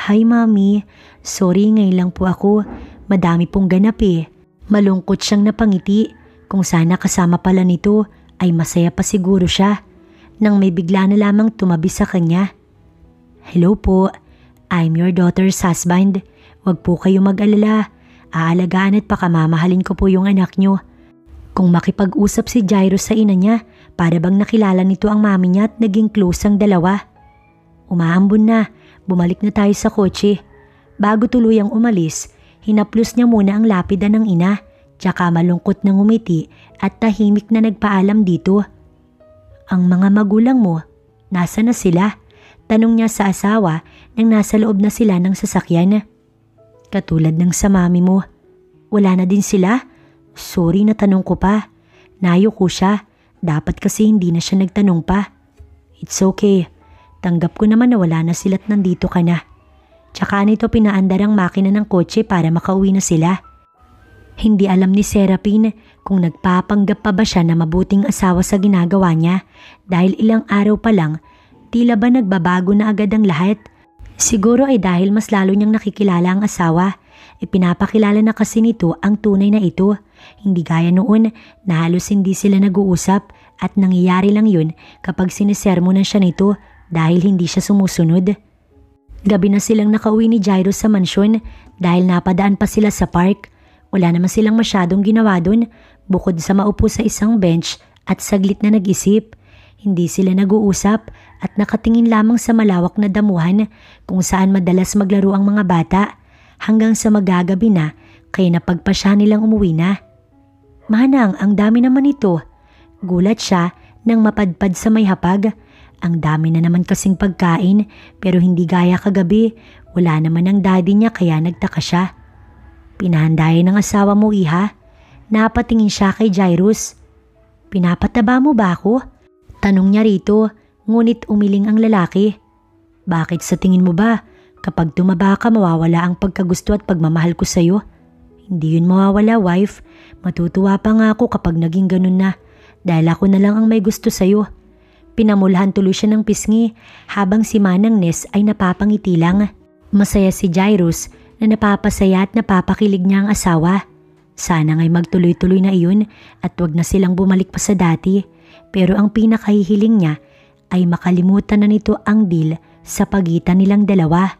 [SPEAKER 1] Hi mami, sorry ngayon lang po ako, madami pong ganap eh. Malungkot siyang napangiti, kung sana kasama pala nito ay masaya pa siguro siya. Nang may bigla na lamang tumabi sa kanya. Hello po, I'm your daughter's husband. Huwag po kayo mag-alala, aalagaan at pakamamahalin ko po yung anak nyo. Kung makipag-usap si Jairus sa ina niya, para bang nakilala nito ang mami niya at naging close ang dalawa. Umaambon na, bumalik na tayo sa kotse. Bago tuluyang umalis, hinaplos niya muna ang lapida ng ina, tsaka malungkot na ngumiti at tahimik na nagpaalam dito. Ang mga magulang mo, nasa na sila? Tanong niya sa asawa nang nasa loob na sila ng sasakyan. Katulad ng sa mami mo, wala na din sila? Sorry na tanong ko pa. Nayo ko siya, dapat kasi hindi na siya nagtanong pa. It's okay, tanggap ko naman na wala na sila't nandito ka na. Tsaka nito pinaandar ang makina ng kotse para makauwi na sila. Hindi alam ni Serapin kung nagpapanggap pa ba siya na mabuting asawa sa ginagawa niya dahil ilang araw pa lang, tila ba nagbabago na agad ang lahat. Siguro ay dahil mas lalo niyang nakikilala ang asawa. Ipinapakilala na kasi nito ang tunay na ito. Hindi gaya noon na halos hindi sila nag-uusap at nangyayari lang yun kapag sinisermonan siya nito dahil hindi siya sumusunod. Gabi na silang nakauwi ni Jairus sa mansyon dahil napadaan pa sila sa park. Wala naman silang masyadong ginawa doon bukod sa maupo sa isang bench at saglit na nag-isip. Hindi sila nag-uusap at nakatingin lamang sa malawak na damuhan kung saan madalas maglaro ang mga bata hanggang sa magagabi na kaya napagpasya nilang umuwi na. Manang, ang dami naman ito. Gulat siya nang mapadpad sa may hapag. Ang dami na naman kasing pagkain pero hindi gaya kagabi. Wala naman ang daddy niya kaya nagtaka siya. Pinahandayan ng asawa mo, iha? Napatingin siya kay Jairus. Pinapataba mo ba ako? Tanong niya rito, ngunit umiling ang lalaki. Bakit sa tingin mo ba? Kapag tumaba ka, mawawala ang pagkagusto at pagmamahal ko sa'yo. Hindi yun mawawala, wife. Matutuwa pa nga ako kapag naging ganun na, dahil ako na lang ang may gusto sa'yo. Pinamulahan tuloy siya ng pisngi, habang si Manang Nes ay napapangiti lang. Masaya si Jairus na napapasaya at napapakilig niya ang asawa. Sana nga'y magtuloy-tuloy na iyon at wag na silang bumalik pa sa dati. Pero ang pinakahihiling niya ay makalimutan na nito ang deal sa pagitan nilang dalawa.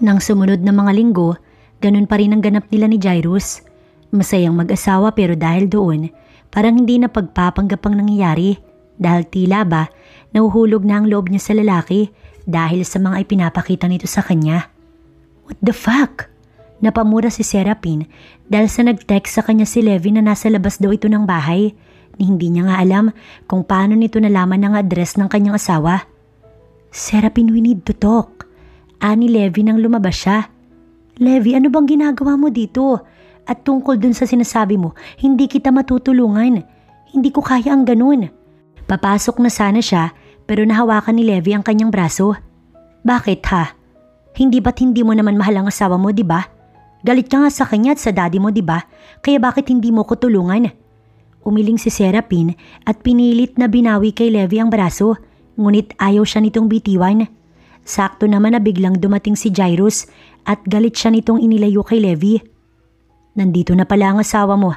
[SPEAKER 1] Nang sumunod na mga linggo, ganun pa rin ang ganap nila ni Jairus. Masayang mag-asawa pero dahil doon, parang hindi na pagpapanggap ang nangyayari dahil tila ba nahuhulog na ang loob niya sa lalaki dahil sa mga ipinapakita nito sa kanya. What the fuck? Napamura si Serapin dahil sa nag-text sa kanya si Levi na nasa labas daw ito ng bahay. Hindi niya nga alam kung paano nito nalaman ang address ng kanyang asawa. Serapin, we need to talk. Ani Levi nang lumabas siya. Levi, ano bang ginagawa mo dito? At tungkol dun sa sinasabi mo, hindi kita matutulungan. Hindi ko kaya ang ganun. Papasok na sana siya pero nahawakan ni Levi ang kanyang braso. Bakit ha? Hindi ba't hindi mo naman mahal ang asawa mo, di ba? Galit ka nga sa kanya at sa daddy mo, di ba? Kaya bakit hindi mo ko tulungan? Umiling si Serapin at pinilit na binawi kay Levi ang braso, ngunit ayaw siya nitong bitiwan. Sakto naman na biglang dumating si Jairus at galit siya nitong inilayo kay Levi. Nandito na pala ang asawa mo.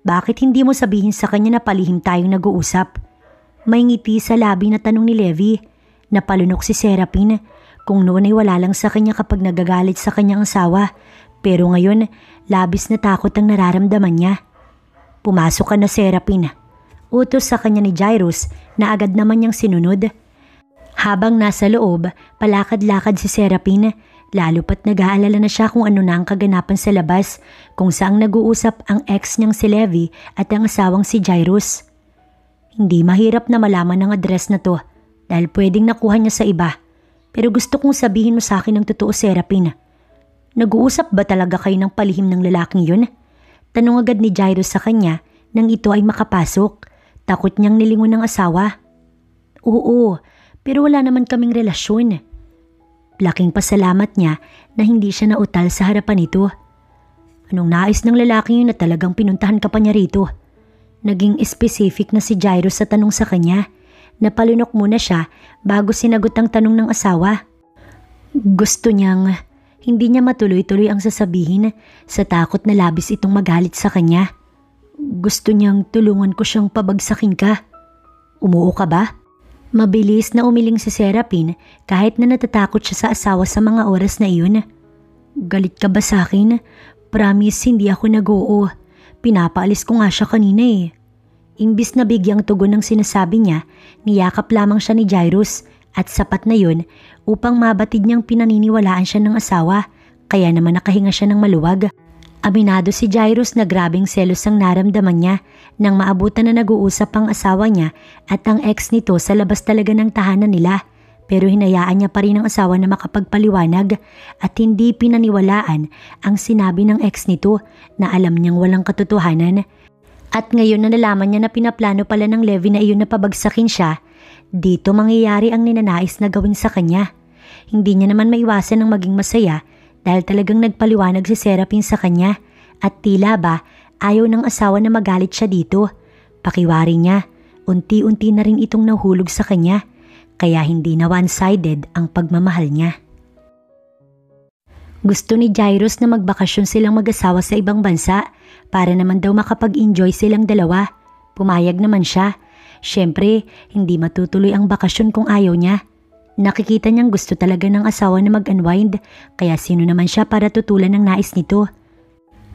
[SPEAKER 1] Bakit hindi mo sabihin sa kanya na palihim tayong nag-uusap? May ngiti sa labi na tanong ni Levi. Napalunok si Serapin. Kung noon ay wala lang sa kanya kapag nagagalit sa kanyang asawa. Pero ngayon, labis na takot ang nararamdaman niya. Pumasok ka na, Serapin. Utos sa kanya ni Jairus na agad naman niyang sinunod. Habang nasa loob, palakad-lakad si Serapin. Lalo pat nag-aalala na siya kung ano na ang kaganapan sa labas, kung saang nag-uusap ang ex niyang si Levi at ang asawang si Jairus. Hindi mahirap na malaman ang address na to dahil pwedeng nakuha niya sa iba. Pero gusto kong sabihin mo sa akin ang totoo, Serapin. Nag-uusap ba talaga kayo ng palihim ng lalaking yun? Tanong agad ni Jairus sa kanya nang ito ay makapasok. Takot niyang nilingon ng asawa. Oo, pero wala naman kaming relasyon. Laking pasalamat niya na hindi siya nautal sa harapan nito. Anong nais ng lalaki yun na talagang pinuntahan ka pa niya rito? Naging specific na si Jairus sa tanong sa kanya. Napalunok muna siya bago sinagot ang tanong ng asawa. Gusto niyang hindi niya matuloy-tuloy ang sasabihin sa takot na labis itong magalit sa kanya. Gusto niyang tulungan ko siyang pabagsakin ka. Umuo ka ba? Mabilis na umiling si Serapin kahit na natatakot siya sa asawa sa mga oras na iyon. Galit ka ba sa akin? Promise hindi ako nag-oo. Pinapaalis ko nga siya kanina eh. Imbis na bigyang tugon ng sinasabi niya, niyakap lamang siya ni Jairus at sapat na yun upang mabatid niyang pinaniniwalaan siya ng asawa, kaya naman nakahinga siya ng maluwag. Aminado si Jairus na grabing selos ang naramdaman niya nang maabutan na nag-uusap ang asawa niya at ang ex nito sa labas talaga ng tahanan nila. Pero hinayaan niya pa rin ang asawa na makapagpaliwanag at hindi pinaniwalaan ang sinabi ng ex nito na alam niyang walang katotohanan. At ngayon na nalaman niya na pinaplano pala ng Levi na iyon na pabagsakin siya, dito mangyayari ang ninanais na gawin sa kanya. Hindi niya naman maiwasan ng maging masaya dahil talagang nagpaliwanag si Serapin sa kanya at tila ba ayaw ng asawa na magalit siya dito. Pakiwari niya, unti-unti na rin itong nahulog sa kanya. Kaya hindi na one-sided ang pagmamahal niya. Gusto ni Jairus na magbakasyon silang mag-asawa sa ibang bansa para naman daw makapag-enjoy silang dalawa. Pumayag naman siya. Siyempre, hindi matutuloy ang bakasyon kung ayaw niya. Nakikita niyang gusto talaga ng asawa na mag-unwind, kaya sino naman siya para tutulan ng nais nito.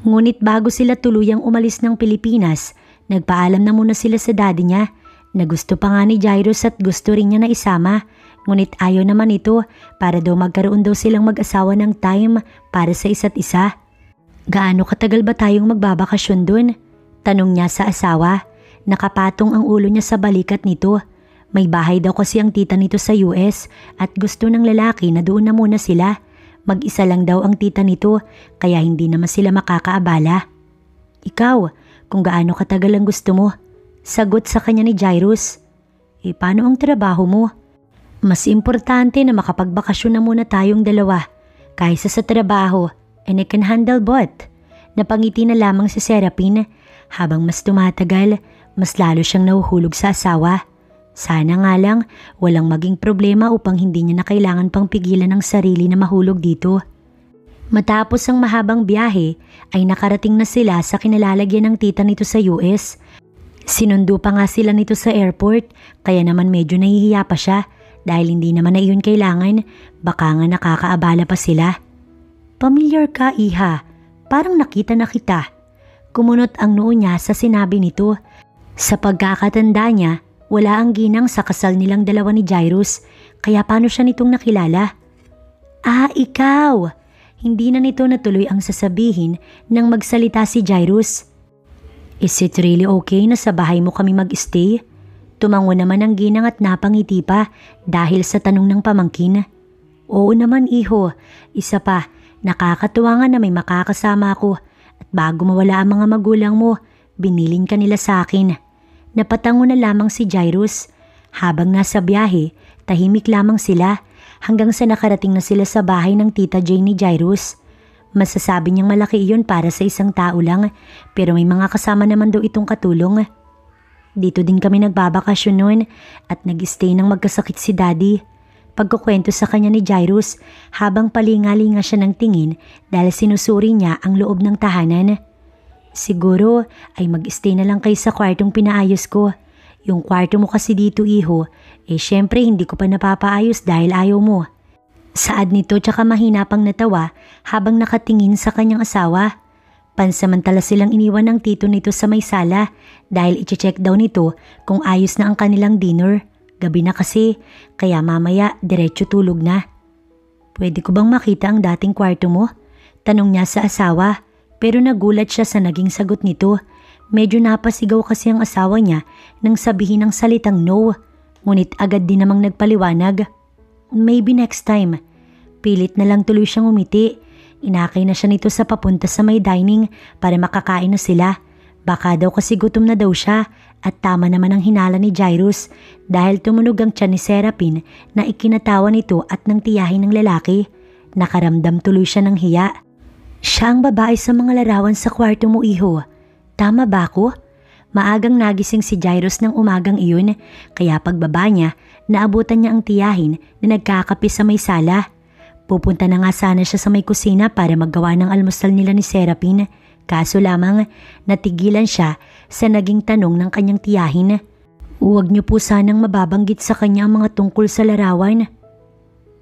[SPEAKER 1] Ngunit bago sila tuluyang umalis ng Pilipinas, nagpaalam na muna sila sa daddy niya na gusto pa nga ni Jairus at gusto rin niya na isama, ngunit ayaw naman ito para daw magkaroon daw silang mag-asawa ng time para sa isa't isa. Gaano katagal ba tayong magbabakasyon dun? Tanong niya sa asawa. Nakapatong ang ulo niya sa balikat nito. May bahay daw kasi ang tita nito sa US at gusto ng lalaki na doon na muna sila. Mag-isa lang daw ang tita nito kaya hindi naman sila makakaabala. Ikaw, kung gaano katagal ang gusto mo? Sagot sa kanya ni Jairus. Paano ang trabaho mo? Mas importante na makapagbakasyon na muna tayong dalawa kaysa sa trabaho, and I can handle both. Napangiti na lamang si Serapin. Habang mas tumatagal, mas lalo siyang nahuhulog sa asawa. Sana nga lang walang maging problema upang hindi niya na kailangan pang pigilan ang sarili na mahulog dito. Matapos ang mahabang biyahe ay nakarating na sila sa kinalalagyan ng tita nito sa US. Sinundo pa nga sila nito sa airport kaya naman medyo nahihiya pa siya dahil hindi naman na iyon kailangan, baka nga nakakaabala pa sila. Pamilyar ka, iha. Parang nakita na kita. Kumunot ang noo niya sa sinabi nito. Sa pagkakatanda niya, wala ang ginang sa kasal nilang dalawa ni Jairus, kaya paano siya nitong nakilala? Ah, ikaw! Hindi na nito natuloy ang sasabihin nang magsalita si Jairus. Is it really okay na sa bahay mo kami mag-stay? Tumango naman ang ginang at napangiti pa dahil sa tanong ng pamangkin. Oo naman, iho. Isa pa, nakakatuwa nga na may makakasama ako at bago mawala ang mga magulang mo, binilin ka nila sa akin. Napatango na lamang si Jairus. Habang nasa biyahe, tahimik lamang sila hanggang sa nakarating na sila sa bahay ng tita Jane ni Jairus. Masasabi niyang malaki iyon para sa isang tao lang, pero may mga kasama naman daw itong katulong. Dito din kami nagbabakasyon noon at nag-stay nang magkasakit si daddy. Pagkukwento sa kanya ni Jairus habang palingalinga siya ng tingin dahil sinusuri niya ang loob ng tahanan. Siguro ay mag-stay na lang kayo sa kwartong pinaayos ko. Yung kwarto mo kasi dito, iho, syempre hindi ko pa napapaayos dahil ayaw mo. Saad nito tsaka mahina pang natawa habang nakatingin sa kanyang asawa. Pansamantala silang iniwan ng tito nito sa may sala dahil i-check daw nito kung ayos na ang kanilang dinner. Gabi na kasi, kaya mamaya diretso tulog na. Pwede ko bang makita ang dating kwarto mo? Tanong niya sa asawa, pero nagulat siya sa naging sagot nito. Medyo napasigaw kasi ang asawa niya nang sabihin ng salitang no, ngunit agad din namang nagpaliwanag. Maybe next time. Pilit na lang tuloy siyang umiti. Inakay na siya nito sa papunta sa may dining para makakain na sila. Baka daw kasi gutom na daw siya At tama naman ang hinala ni Jairus dahil tumunog ang tiyan ni Serapin na ikinatawa nito at nang tiyahin ng lalaki. Nakaramdam tuloy siya ng hiya. Siya ang babae sa mga larawan sa kwarto mo, iho. Tama ba ako? Maagang nagising si Jairus ng umagang iyon, kaya pagbaba niya, naabutan niya ang tiyahin na nagkakape sa may sala. Pupunta na nga sana siya sa may kusina para maggawa ng almusal nila ni Serapin, kaso lamang natigilan siya sa naging tanong ng kanyang tiyahin. Huwag niyo po sanang mababanggit sa kanya ang mga tungkol sa larawan.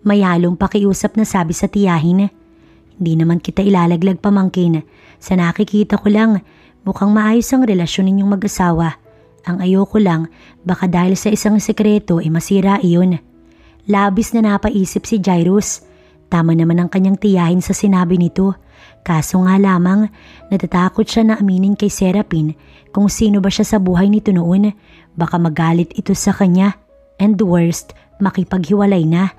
[SPEAKER 1] May halong pakiusap na sabi sa tiyahin. Hindi naman kita ilalaglag, pamangkin. Sa nakikita ko lang, mukhang maayos ang relasyon ninyong mag-asawa. Ang ayoko lang, baka dahil sa isang sekreto ay masira iyon. Labis na napaisip si Jairus. Tama naman ang kanyang tiyahin sa sinabi nito. Kaso nga lamang, natatakot siya na aminin kay Serapin kung sino ba siya sa buhay nito noon. Baka magalit ito sa kanya. And the worst, makipaghiwalay na.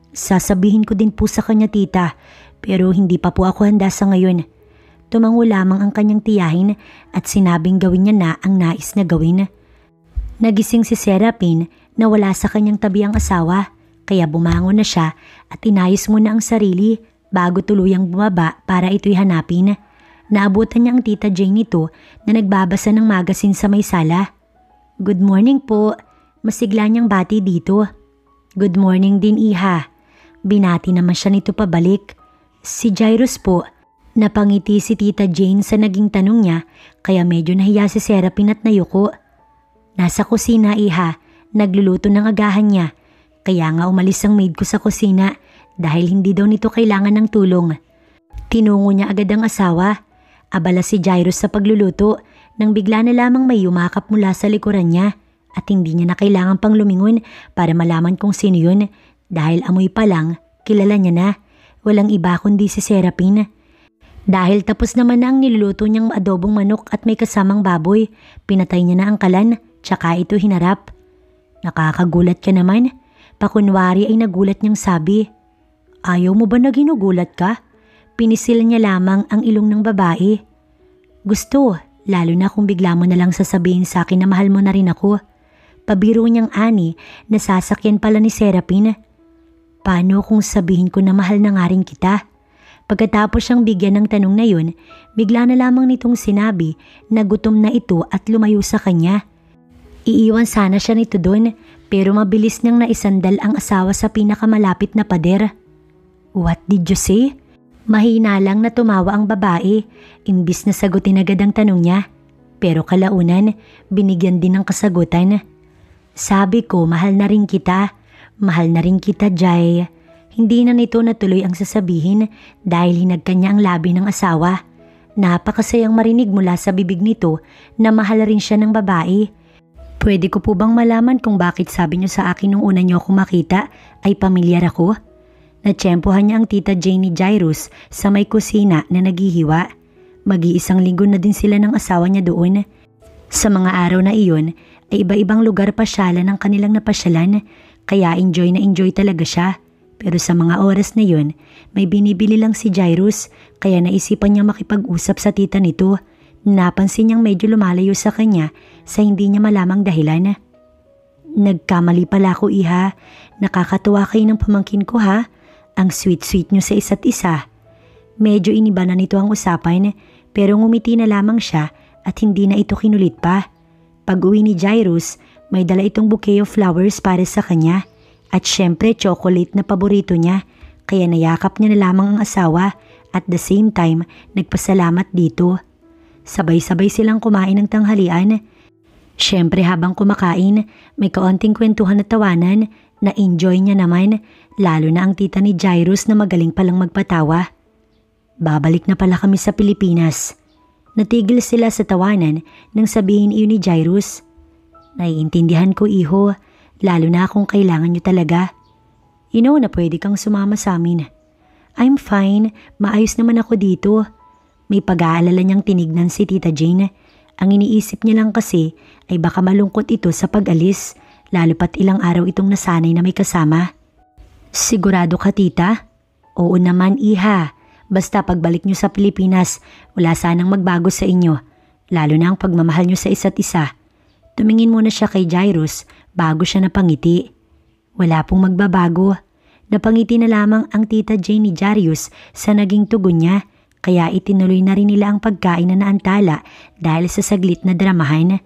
[SPEAKER 1] Sasabihin ko din po sa kanya, tita, pero hindi pa po ako handa sa ngayon. Tumango lamang ang kanyang tiyahin at sinabing gawin niya na ang nais na gawin. Nagising si Serapin na wala sa kanyang tabi ang asawa, kaya bumangon na siya at inayos muna ang sarili bago tuluyang bumaba para ito'y hanapin. Naabutan niya ang tita Jane nito na nagbabasa ng magasin sa may sala. Good morning po, masigla niyang bati dito. Good morning din, iha. Binati naman siya nito pabalik. Si Jairus po. Napangiti si tita Jane sa naging tanong niya, kaya medyo nahiya si Serapin at nayuko. Nasa kusina, iha, nagluluto ng agahan niya. Kaya nga umalis ang maid ko sa kusina dahil hindi daw nito kailangan ng tulong. Tinungo niya agad ang asawa. Abala si Jairus sa pagluluto nang bigla na lamang may yumakap mula sa likuran niya at hindi niya na kailangan pang lumingon para malaman kung sino yun dahil amoy pa lang, kilala niya na. Walang iba kundi si Serapin. Dahil tapos naman na ang niluluto niyang adobong manok at may kasamang baboy, pinatay niya na ang kalan, tsaka ito hinarap. Nakakagulat ka naman. Pakunwari ay nagulat niyang sabi. Ayaw mo ba na ginugulat ka? Pinisil niya lamang ang ilong ng babae. Gusto, lalo na kung bigla mo na lang sasabihin sa akin na mahal mo na rin ako. Pabiro niyang ani na sasakyan pala ni Serapin. Paano kung sabihin ko na mahal na nga rin kita? Pagkatapos siyang bigyan ng tanong na yun, bigla na lamang nitong sinabi na gutom na ito at lumayo sa kanya. Iiwan sana siya nito doon pero mabilis niyang naisandal ang asawa sa pinakamalapit na pader. What did you say? Mahina lang na tumawa ang babae, imbis na sagutin agad ang tanong niya. Pero kalaunan, binigyan din ng kasagutan. Sabi ko, mahal na rin kita. Mahal na rin kita, Jai. Hindi na nito natuloy ang sasabihin dahil hinagkan niya ang labi ng asawa. Napakasayang marinig mula sa bibig nito na mahal rin siya ng babae. Pwede ko po bang malaman kung bakit sabi niyo sa akin nung una niyo ako makita ay pamilyar ako? Natsyempohan niya ang tita Jane ni Jairus sa may kusina na naghihiwa. Mag-iisang linggo na din sila ng asawa niya doon. Sa mga araw na iyon ay iba-ibang lugar pasyalan ang kanilang napasyalan kaya enjoy na enjoy talaga siya. Pero sa mga oras na yun, may binibili lang si Jairus kaya naisipan niya makipag-usap sa tita nito. Napansin niyang medyo lumalayo sa kanya sa hindi niya malamang dahilan. Nagkamali pala ako, iha. Nakakatuwa kayo ng pamangkin ko, ha? Ang sweet-sweet niyo sa isa't isa. Medyo iniba na nito ang usapan pero ngumiti na lamang siya at hindi na ito kinulit pa. Pag-uwi ni Jairus, may dala itong bouquet of flowers para sa kanya. At syempre chocolate na paborito niya, kaya nayakap niya na lamang ang asawa at the same time nagpasalamat dito. Sabay-sabay silang kumain ng tanghalian. Syempre habang kumakain, may kaunting kwentuhan at tawanan na enjoy niya naman, lalo na ang tita ni Jairus na magaling palang magpatawa. Babalik na pala kami sa Pilipinas. Natigil sila sa tawanan nang sabihin iyon ni Jairus. Naiintindihan ko, iho. Lalo na kung kailangan nyo talaga. You know na pwede kang sumama sa amin. I'm fine, maayos naman ako dito. May pag-aalala niyang tinignan si Tita Jane. Ang iniisip niya lang kasi ay baka malungkot ito sa pag-alis, lalo pat ilang araw itong nasanay na may kasama. Sigurado ka, tita? Oo naman, iha. Basta pagbalik nyo sa Pilipinas, wala sanang magbago sa inyo, lalo na ang pagmamahal nyo sa isa't isa. Tumingin muna siya kay Jairus bago siya napangiti. Wala pong magbabago. Napangiti na lamang ang tita Jane ni Jairus sa naging tugon niya, kaya itinuloy na rin nila ang pagkain na naantala dahil sa saglit na dramahan.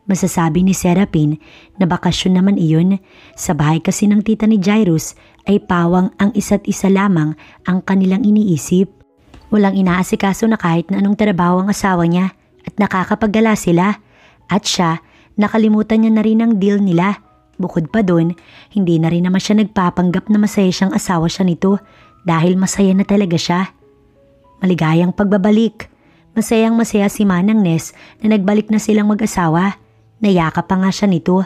[SPEAKER 1] Masasabi ni Serapin na bakasyon naman iyon. Sa bahay kasi ng tita ni Jairus ay pawang ang isa't isa lamang ang kanilang iniisip. Walang inaasikaso na kahit na anong trabaho ang asawa niya at nakakapaggala sila. At siya, nakalimutan niya na rin ang deal nila. Bukod pa doon, hindi na rin naman siya nagpapanggap na masaya siyang asawa siya nito dahil masaya na talaga siya. Maligayang pagbabalik. Masayang masaya si Manang Nes na nagbalik na silang mag-asawa. Nayakap pa nga siya nito.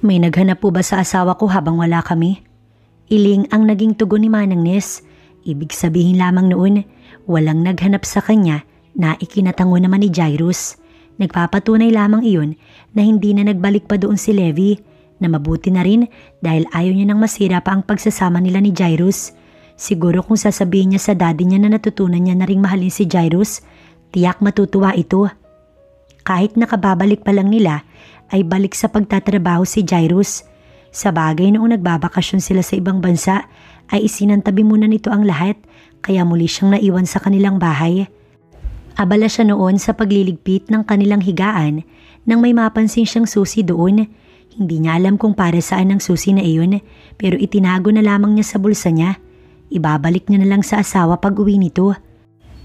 [SPEAKER 1] May naghanap po ba sa asawa ko habang wala kami? Iling ang naging tugon ni Manang Nes. Ibig sabihin lamang noon, walang naghanap sa kanya na ikinatango naman ni Jairus. Nagpapatunay lamang iyon na hindi na nagbalik pa doon si Levi, na mabuti na rin dahil ayaw niya nang masira pa ang pagsasama nila ni Jairus. Siguro kung sasabihin niya sa daddy niya na natutunan niya na ring mahalin si Jairus, tiyak matutuwa ito. Kahit nakababalik pa lang nila, ay balik sa pagtatrabaho si Jairus. Sa bagay noong nagbabakasyon sila sa ibang bansa, ay isinantabi muna nito ang lahat, kaya muli siyang naiwan sa kanilang bahay. Abala siya noon sa pagliligpit ng kanilang higaan nang may mapansin siyang susi doon. Hindi niya alam kung para saan ang susi na iyon, pero itinago na lamang niya sa bulsa niya. Ibabalik niya na lang sa asawa pag uwi nito.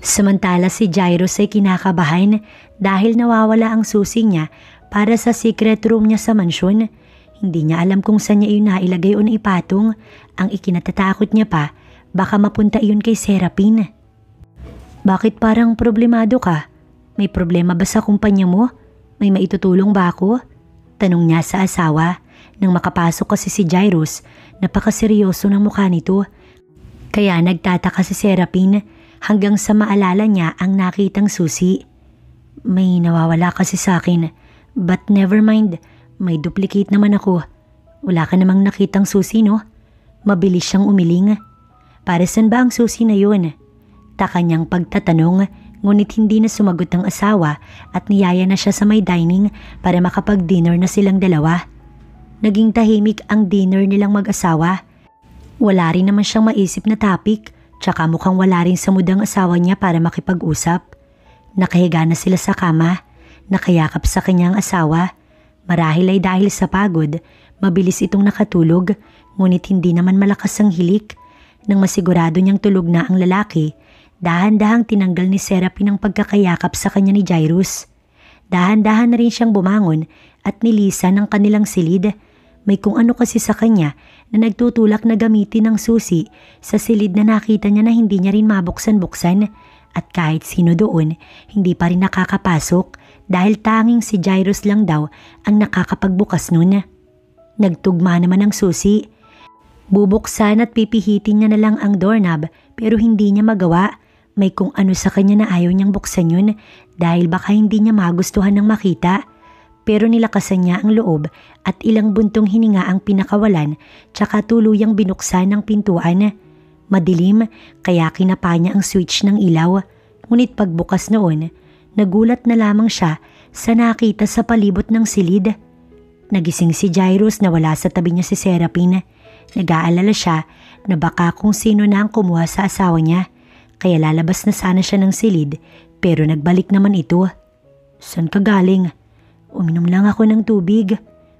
[SPEAKER 1] Samantala si Jairus ay kinakabahan dahil nawawala ang susi niya para sa secret room niya sa mansyon. Hindi niya alam kung saan niya iyon nailagay o naipatong. Ang ikinatatakot niya pa, baka mapunta iyon kay Serapin. Bakit parang problemado ka? May problema ba sa kumpanya mo? May maitutulong ba ako? Tanong niya sa asawa. Nang makapasok kasi si Jairus, napakaseryoso ng mukha nito. Kaya nagtataka si Serapin hanggang sa maalala niya ang nakitang susi. May nawawala kasi sa akin, but never mind, may duplicate naman ako. Wala ka namang nakitang susi, no? Mabilis siyang umiling. Para saan ba ang susi na yun? Taka niyang pagtatanong, ngunit hindi na sumagot ang asawa at niyaya na siya sa may dining para makapag-dinner na silang dalawa. Naging tahimik ang dinner nilang mag-asawa. Wala rin naman siyang maisip na topic, tsaka mukhang wala rin sa mood ang asawa niya para makipag-usap. Nakahiga na sila sa kama, nakayakap sa kanyang asawa. Marahil ay dahil sa pagod, mabilis itong nakatulog, ngunit hindi naman malakas ang hilik. Nang masigurado niyang tulog na ang lalaki, dahan-dahang tinanggal ni Serapin ang pagkakayakap sa kanya ni Jairus. Dahan-dahan na rin siyang bumangon at nilisan ang kanilang silid. May kung ano kasi sa kanya na nagtutulak na gamitin ng susi sa silid na nakita niya na hindi niya rin mabuksan-buksan, at kahit sino doon hindi pa rin nakakapasok dahil tanging si Jairus lang daw ang nakakapagbukas nun. Nagtugma naman ang susi. Bubuksan at pipihitin niya na lang ang doorknob pero hindi niya magawa. May kung ano sa kanya na ayaw niyang buksan yun dahil baka hindi niya magustuhan ng makita. Pero nilakasan niya ang loob at ilang buntong hininga ang pinakawalan tsaka tuluyang binuksan ng pintuan. Madilim kaya kinapa niya ang switch ng ilaw. Ngunit pagbukas noon, nagulat na lamang siya sa nakita sa palibot ng silid. Nagising si Jairus na wala sa tabi niya si Serapin. Nag-aalala siya na baka kung sino na ang kumuha sa asawa niya. Kaya lalabas na sana siya ng silid pero nagbalik naman ito. San ka galing? Uminom lang ako ng tubig.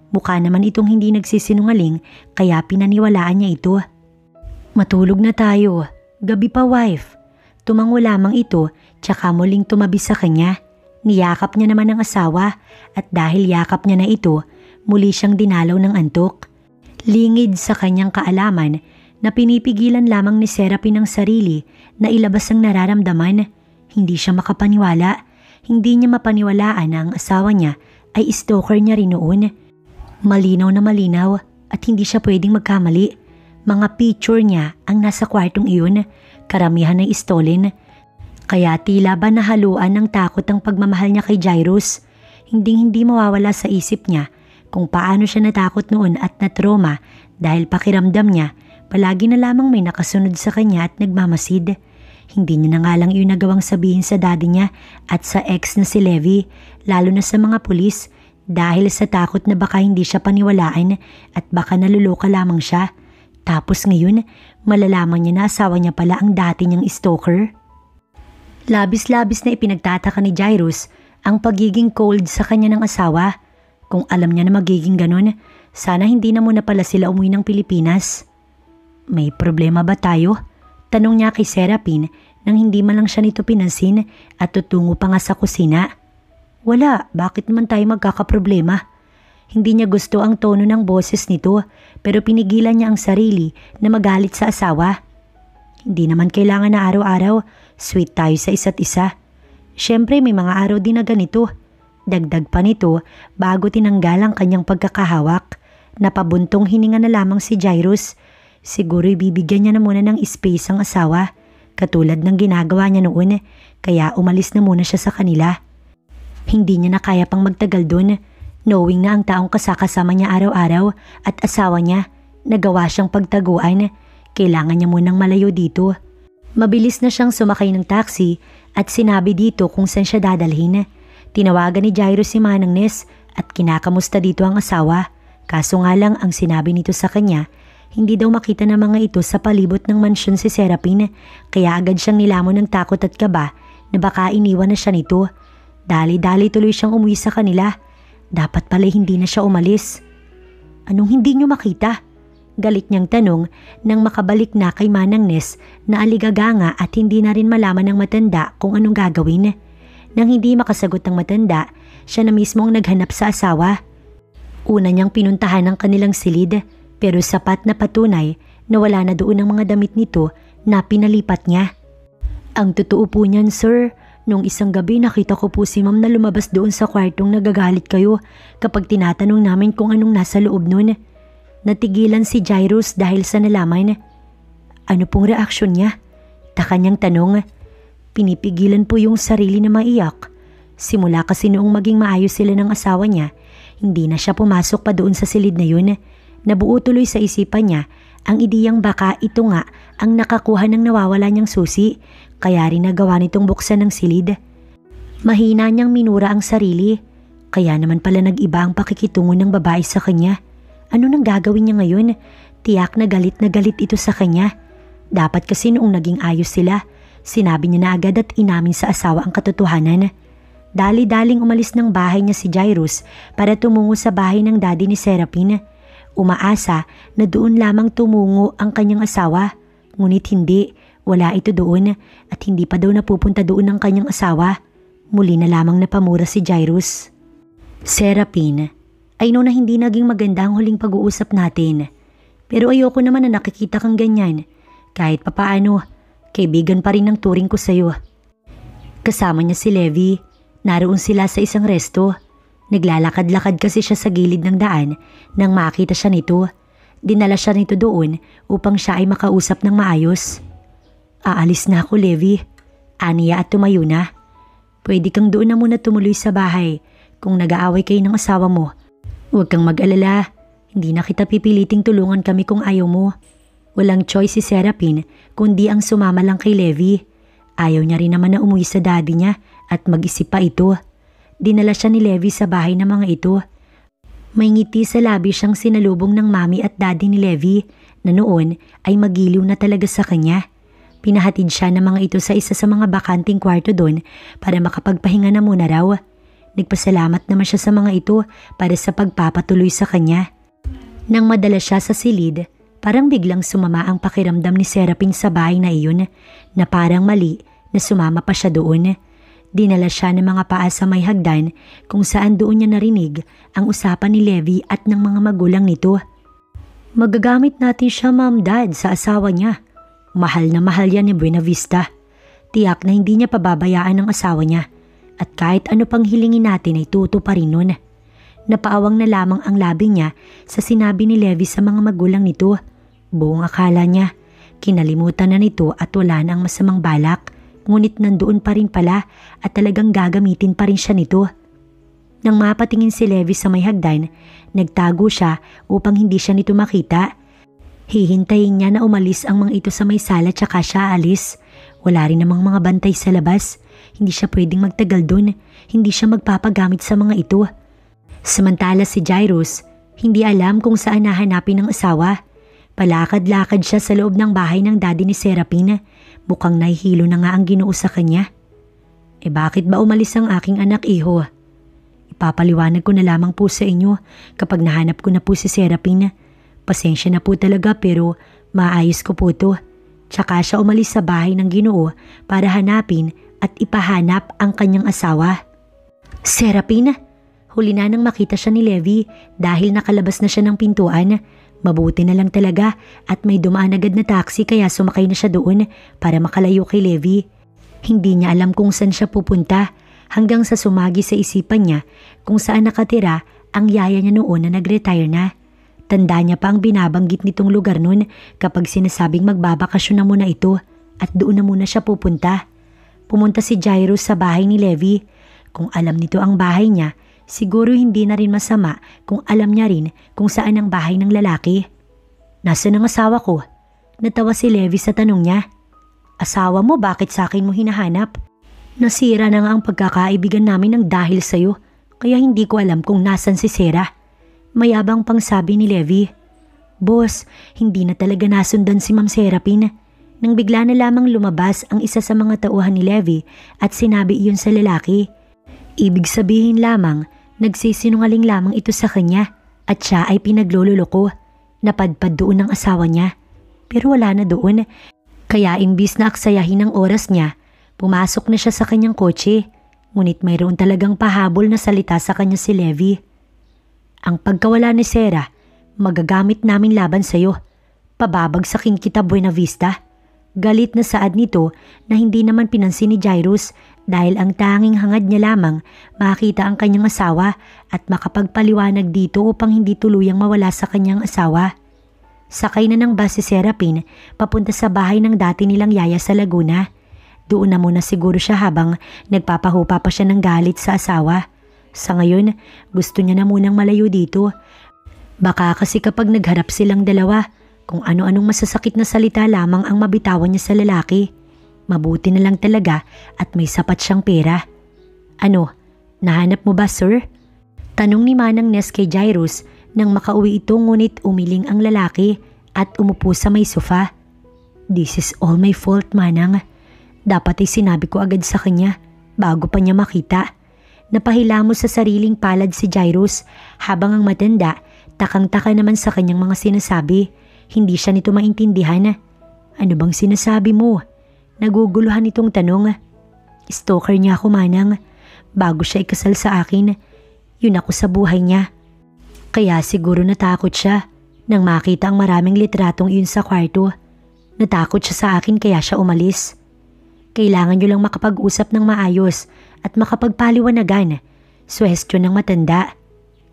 [SPEAKER 1] Mukha naman itong hindi nagsisinungaling kaya pinaniwalaan niya ito. Matulog na tayo. Gabi pa, wife. Tumango lamang ito tsaka muling tumabi sa kanya. Niyakap niya naman ang asawa at dahil yakap niya na ito, muli siyang dinalaw ng antok. Lingid sa kanyang kaalaman na pinipigilan lamang ni Serapin ang sarili na ilabas ang nararamdaman. Hindi siya makapaniwala. Hindi niya mapaniwalaan na ang asawa niya ay stalker niya rin noon. Malinaw na malinaw at hindi siya pwedeng magkamali. Mga picture niya ang nasa kwartong iyon, karamihan ay stolen. Kaya tila ba nahaluan ng takot ang pagmamahal niya kay Jairus. Hindi mawawala sa isip niya kung paano siya natakot noon at natroma dahil pakiramdam niya palagi na lamang may nakasunod sa kanya at nagmamasid. Hindi niya na nga lang iyon nagawang sabihin sa daddy niya at sa ex na si Levi, lalo na sa mga pulis Dahil sa takot na baka hindi siya paniwalaan at baka naluloka lamang siya. Tapos ngayon, malalaman niya na asawa niya pala ang dati niyang stalker. Labis-labis na ipinagtataka ni Jairus ang pagiging cold sa kanya ng asawa. Kung alam niya na magiging ganun, sana hindi na muna pala sila umuwi ng Pilipinas. May problema ba tayo? Tanong niya kay Serapin nang hindi man lang siya nito pinansin at tutungo pa nga sa kusina. Wala, bakit naman tayo magkakaproblema? Hindi niya gusto ang tono ng boses nito pero pinigilan niya ang sarili na magalit sa asawa. Hindi naman kailangan na araw-araw sweet tayo sa isa't isa. Siyempre may mga araw din na ganito. Dagdag pa nito bago tinanggal ang kanyang pagkakahawak. Napabuntong hininga na lamang si Jairus. Siguro ibibigyan niya na muna ng space ang asawa katulad ng ginagawa niya noon kaya umalis na muna siya sa kanila. Hindi niya na kaya pang magtagal doon, knowing na ang taong kasakasama niya araw-araw at asawa niya, nagawa siyang pagtaguan. Kailangan niya munang malayo dito. Mabilis na siyang sumakay ng taxi at sinabi dito kung saan siya dadalhin. Tinawagan ni Jairus si Manang Nes at kinakamusta dito ang asawa. Kaso nga lang ang sinabi nito sa kanya, hindi daw makita ng mga ito sa palibot ng mansyon si Serapin, kaya agad siyang nilamon ng takot at kaba na baka iniwan na siya nito. Dali-dali tuloy siyang umuwi sa kanila. Dapat pala hindi na siya umalis. Anong hindi niyo makita? Galit niyang tanong nang makabalik na kay Manang Nes na aligaganga at hindi na rin malaman ng matanda kung anong gagawin. Nang hindi makasagot ng matanda, siya na mismo ang naghanap sa asawa. Una niyang pinuntahan ang kanilang silid pero sapat na patunay na wala na doon ang mga damit nito na pinalipat niya. Ang totoo po niyan, sir. Nung isang gabi nakita ko po si ma'am na lumabas doon sa kwartong nagagalit kayo kapag tinatanong namin kung anong nasa loob nun. Natigilan si Jairus dahil sa nalaman. Ano pong reaksyon niya? Taka niyang tanong. Pinipigilan po yung sarili na maiyak. Simula kasi noong maging maayos sila ng asawa niya, hindi na siya pumasok pa doon sa silid na yun. Nabuo tuloy sa isipan niya ang ideyang baka ito nga ang nakakuha ng nawawala niyang susi. Kaya rin nagawa nitong buksan ng silid. Mahina niyang minura ang sarili. Kaya naman pala nag-iba ang pakikitungo ng babae sa kanya. Ano nang gagawin niya ngayon? Tiyak na galit ito sa kanya. Dapat kasi noong naging ayos sila, sinabi niya na agad at inamin sa asawa ang katotohanan. Dali-daling umalis ng bahay niya si Jairus para tumungo sa bahay ng daddy ni Serapin. Umaasa na doon lamang tumungo ang kanyang asawa. Ngunit hindi. Wala ito doon at hindi pa daw napupunta doon ang kanyang asawa. Muli na lamang napamura si Jairus. Serapin, I know na hindi naging maganda ang huling pag-uusap natin. Pero ayoko naman na nakikita kang ganyan. Kahit papaano, kaibigan pa rin ang turing ko sa'yo. Kasama niya si Levi. Naroon sila sa isang resto. Naglalakad-lakad kasi siya sa gilid ng daan nang makita siya nito. Dinala siya nito doon upang siya ay makausap ng maayos. Aalis na ako, Levi. Aniya at tumayo na. Pwede kang doon na muna tumuloy sa bahay kung nag-aaway kayo ng asawa mo. Huwag kang mag-alala. Hindi na kita pipiliting tulungan kami kung ayaw mo. Walang choice si Serapin kundi ang sumama lang kay Levi. Ayaw niya rin naman na umuwi sa daddy niya at mag-isip pa ito. Dinala siya ni Levi sa bahay ng mga ito. May ngiti sa labi siyang sinalubong ng mami at daddy ni Levi na noon ay magiliw na talaga sa kanya. Pinahatid siya ng mga ito sa isa sa mga bakanting kwarto doon para makapagpahinga na muna raw. Nagpasalamat naman siya sa mga ito para sa pagpapatuloy sa kanya. Nang madala siya sa silid, parang biglang sumama ang pakiramdam ni Serapin sa bahay na iyon na parang mali na sumama pa siya doon. Dinala siya ng mga paa sa may hagdan kung saan doon niya narinig ang usapan ni Levi at ng mga magulang nito. Magagamit natin siya, Ma'am, Dad, sa asawa niya. Mahal na mahal yan ni Buenavista. Tiyak na hindi niya pababayaan ang asawa niya. At kahit ano pang hilingin natin ay tuto pa rin nun. Napaawang na lamang ang labi niya sa sinabi ni Levi sa mga magulang nito. Buong akala niya, kinalimutan na nito at wala na ang masamang balak. Ngunit nandoon pa rin pala at talagang gagamitin pa rin siya nito. Nang mapatingin si Levi sa may hagdan, nagtago siya upang hindi siya nito makita. Hihintayin niya na umalis ang mga ito sa may sala tsaka siya alis. Wala rin namang mga bantay sa labas. Hindi siya pwedeng magtagal doon. Hindi siya magpapagamit sa mga ito. Samantala si Jairus, hindi alam kung saan nahanapin ng asawa. Palakad-lakad siya sa loob ng bahay ng daddy ni Serapine. Mukhang nahihilo na nga ang Ginoo sa kanya. Bakit ba umalis ang aking anak, iho? Ipapaliwanag ko na lamang po sa inyo kapag nahanap ko na po si Serapine. Pasensya na po talaga pero maayos ko po to. Tsaka siya umalis sa bahay ng Ginoo para hanapin at ipahanap ang kanyang asawa. Serapine, huli na nang makita siya ni Levi dahil nakalabas na siya ng pintuan. Mabuti na lang talaga at may dumaan agad na taxi kaya sumakay na siya doon para makalayo kay Levi. Hindi niya alam kung saan siya pupunta hanggang sa sumagi sa isipan niya kung saan nakatira ang yaya niya noon na nag-retire na. Tanda niya pa ang binabanggit nitong lugar noon kapag sinasabing magbabakasyon na muna ito at doon na muna siya pupunta. Pumunta si Jairus sa bahay ni Levi. Kung alam nito ang bahay niya, siguro hindi na rin masama kung alam niya rin kung saan ang bahay ng lalaki. Nasaan ang asawa ko? Natawa si Levi sa tanong niya. Asawa mo, bakit sa akin mo hinahanap? Nasira na nga ang pagkakaibigan namin ng dahil sa'yo, kaya hindi ko alam kung nasan si Sarah. Mayabang pang sabi ni Levi. Boss, hindi na talaga nasundan si Ma'am Serapine. Nang bigla na lamang lumabas ang isa sa mga tauhan ni Levi at sinabi iyon sa lalaki. Ibig sabihin lamang, nagsisinungaling lamang ito sa kanya at siya ay pinaglololoko. Napadpad doon ang asawa niya. Pero wala na doon. Kaya imbis na aksayahin ang oras niya, pumasok na siya sa kanyang kotse. Ngunit mayroon talagang pahabol na salita sa kanya si Levi. Ang pagkawala ni Sarah, magagamit namin laban sa'yo. Pababagsakin kita, Buena Vista. Galit na saad nito na hindi naman pinansin ni Jairus dahil ang tanging hangad niya lamang makita ang kanyang asawa at makapagpaliwanag dito upang hindi tuluyang mawala sa kanyang asawa. Sakay na ng bus si Serapine papunta sa bahay ng dati nilang yaya sa Laguna. Doon na muna siguro siya habang nagpapahupa pa siya ng galit sa asawa. Sa ngayon, gusto niya na munang malayo dito. Baka kasi kapag nagharap silang dalawa, kung ano-anong masasakit na salita lamang ang mabitawan niya sa lalaki. Mabuti na lang talaga at may sapat siyang pera. Ano, nahanap mo ba, sir? Tanong ni Manang Nes kay Jairus nang makauwi ito ngunit umiling ang lalaki at umupo sa may sofa. This is all my fault, Manang. Dapat ay sinabi ko agad sa kanya bago pa niya makita. Napahilamos sa sariling palad si Jairus habang ang matanda takang-taka naman sa kanyang mga sinasabi. Hindi siya nito maintindihan. Ano bang sinasabi mo? Naguguluhan itong tanong. Stalker niya ako, Manang. Bago siya ikasal sa akin, yun ako sa buhay niya. Kaya siguro natakot siya nang makita ang maraming litratong iyon sa kwarto. Natakot siya sa akin kaya siya umalis. Kailangan niyo lang makapag-usap ng maayos at makapagpaliwanagan. Suwestyon ng matanda.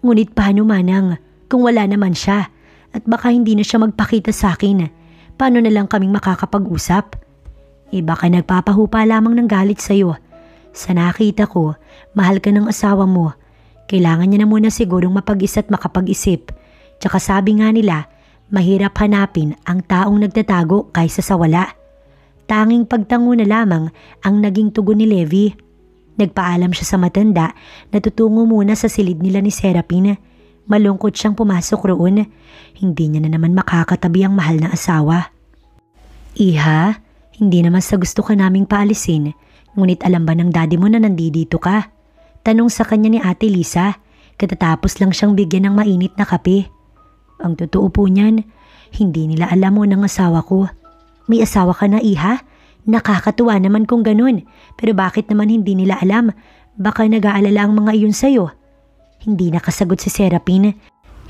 [SPEAKER 1] Ngunit paano, Manang, kung wala naman siya at baka hindi na siya magpakita sa akin? Paano na lang kaming makakapag-usap? Baka nagpapahupa lamang ng galit sa'yo. Sa nakita ko, mahal ka ng asawa mo. Kailangan niya na muna sigurong mapag-isa at makapag-isip. Tsaka sabi nga nila, mahirap hanapin ang taong nagtatago kaysa sa wala. Tanging pagtango na lamang ang naging tugon ni Levi. Nagpaalam siya sa matanda na tutungo muna sa silid nila ni Serapine. Malungkot siyang pumasok roon. Hindi niya na naman makakatabi ang mahal na asawa. Iha, hindi naman sa gusto ka naming paalisin. Ngunit alam ba ng daddy mo na nandito ka? Tanong sa kanya ni Ate Lisa. Katatapos lang siyang bigyan ng mainit na kape. Ang totoo po niyan, hindi nila alam mo ng asawa ko. May asawa ka na, Iha? Nakakatuwa naman kung ganun. Pero bakit naman hindi nila alam? Baka nag-aalala ang mga iyon sa'yo. Hindi nakasagot si Serapine.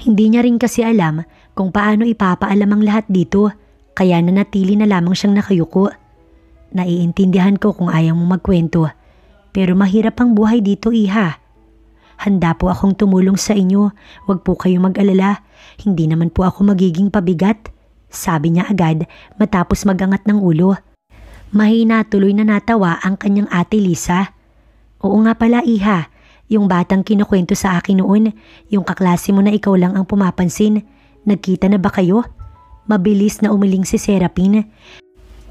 [SPEAKER 1] Hindi niya rin kasi alam kung paano ipapaalam ang lahat dito. Kaya nanatili na lamang siyang nakayuko. Naiintindihan ko kung ayaw mo magkwento. Pero mahirap ang buhay dito, Iha. Handa po akong tumulong sa inyo. Huwag po kayong mag-alala. Hindi naman po ako magiging pabigat. Sabi niya agad matapos magangat ng ulo. Mahina tuloy na natawa ang kanyang Ate Lisa. Oo nga pala, Iha. Yung batang kinukwento sa akin noon, yung kaklase mo na ikaw lang ang pumapansin. Nagkita na ba kayo? Mabilis na umiling si Serapine.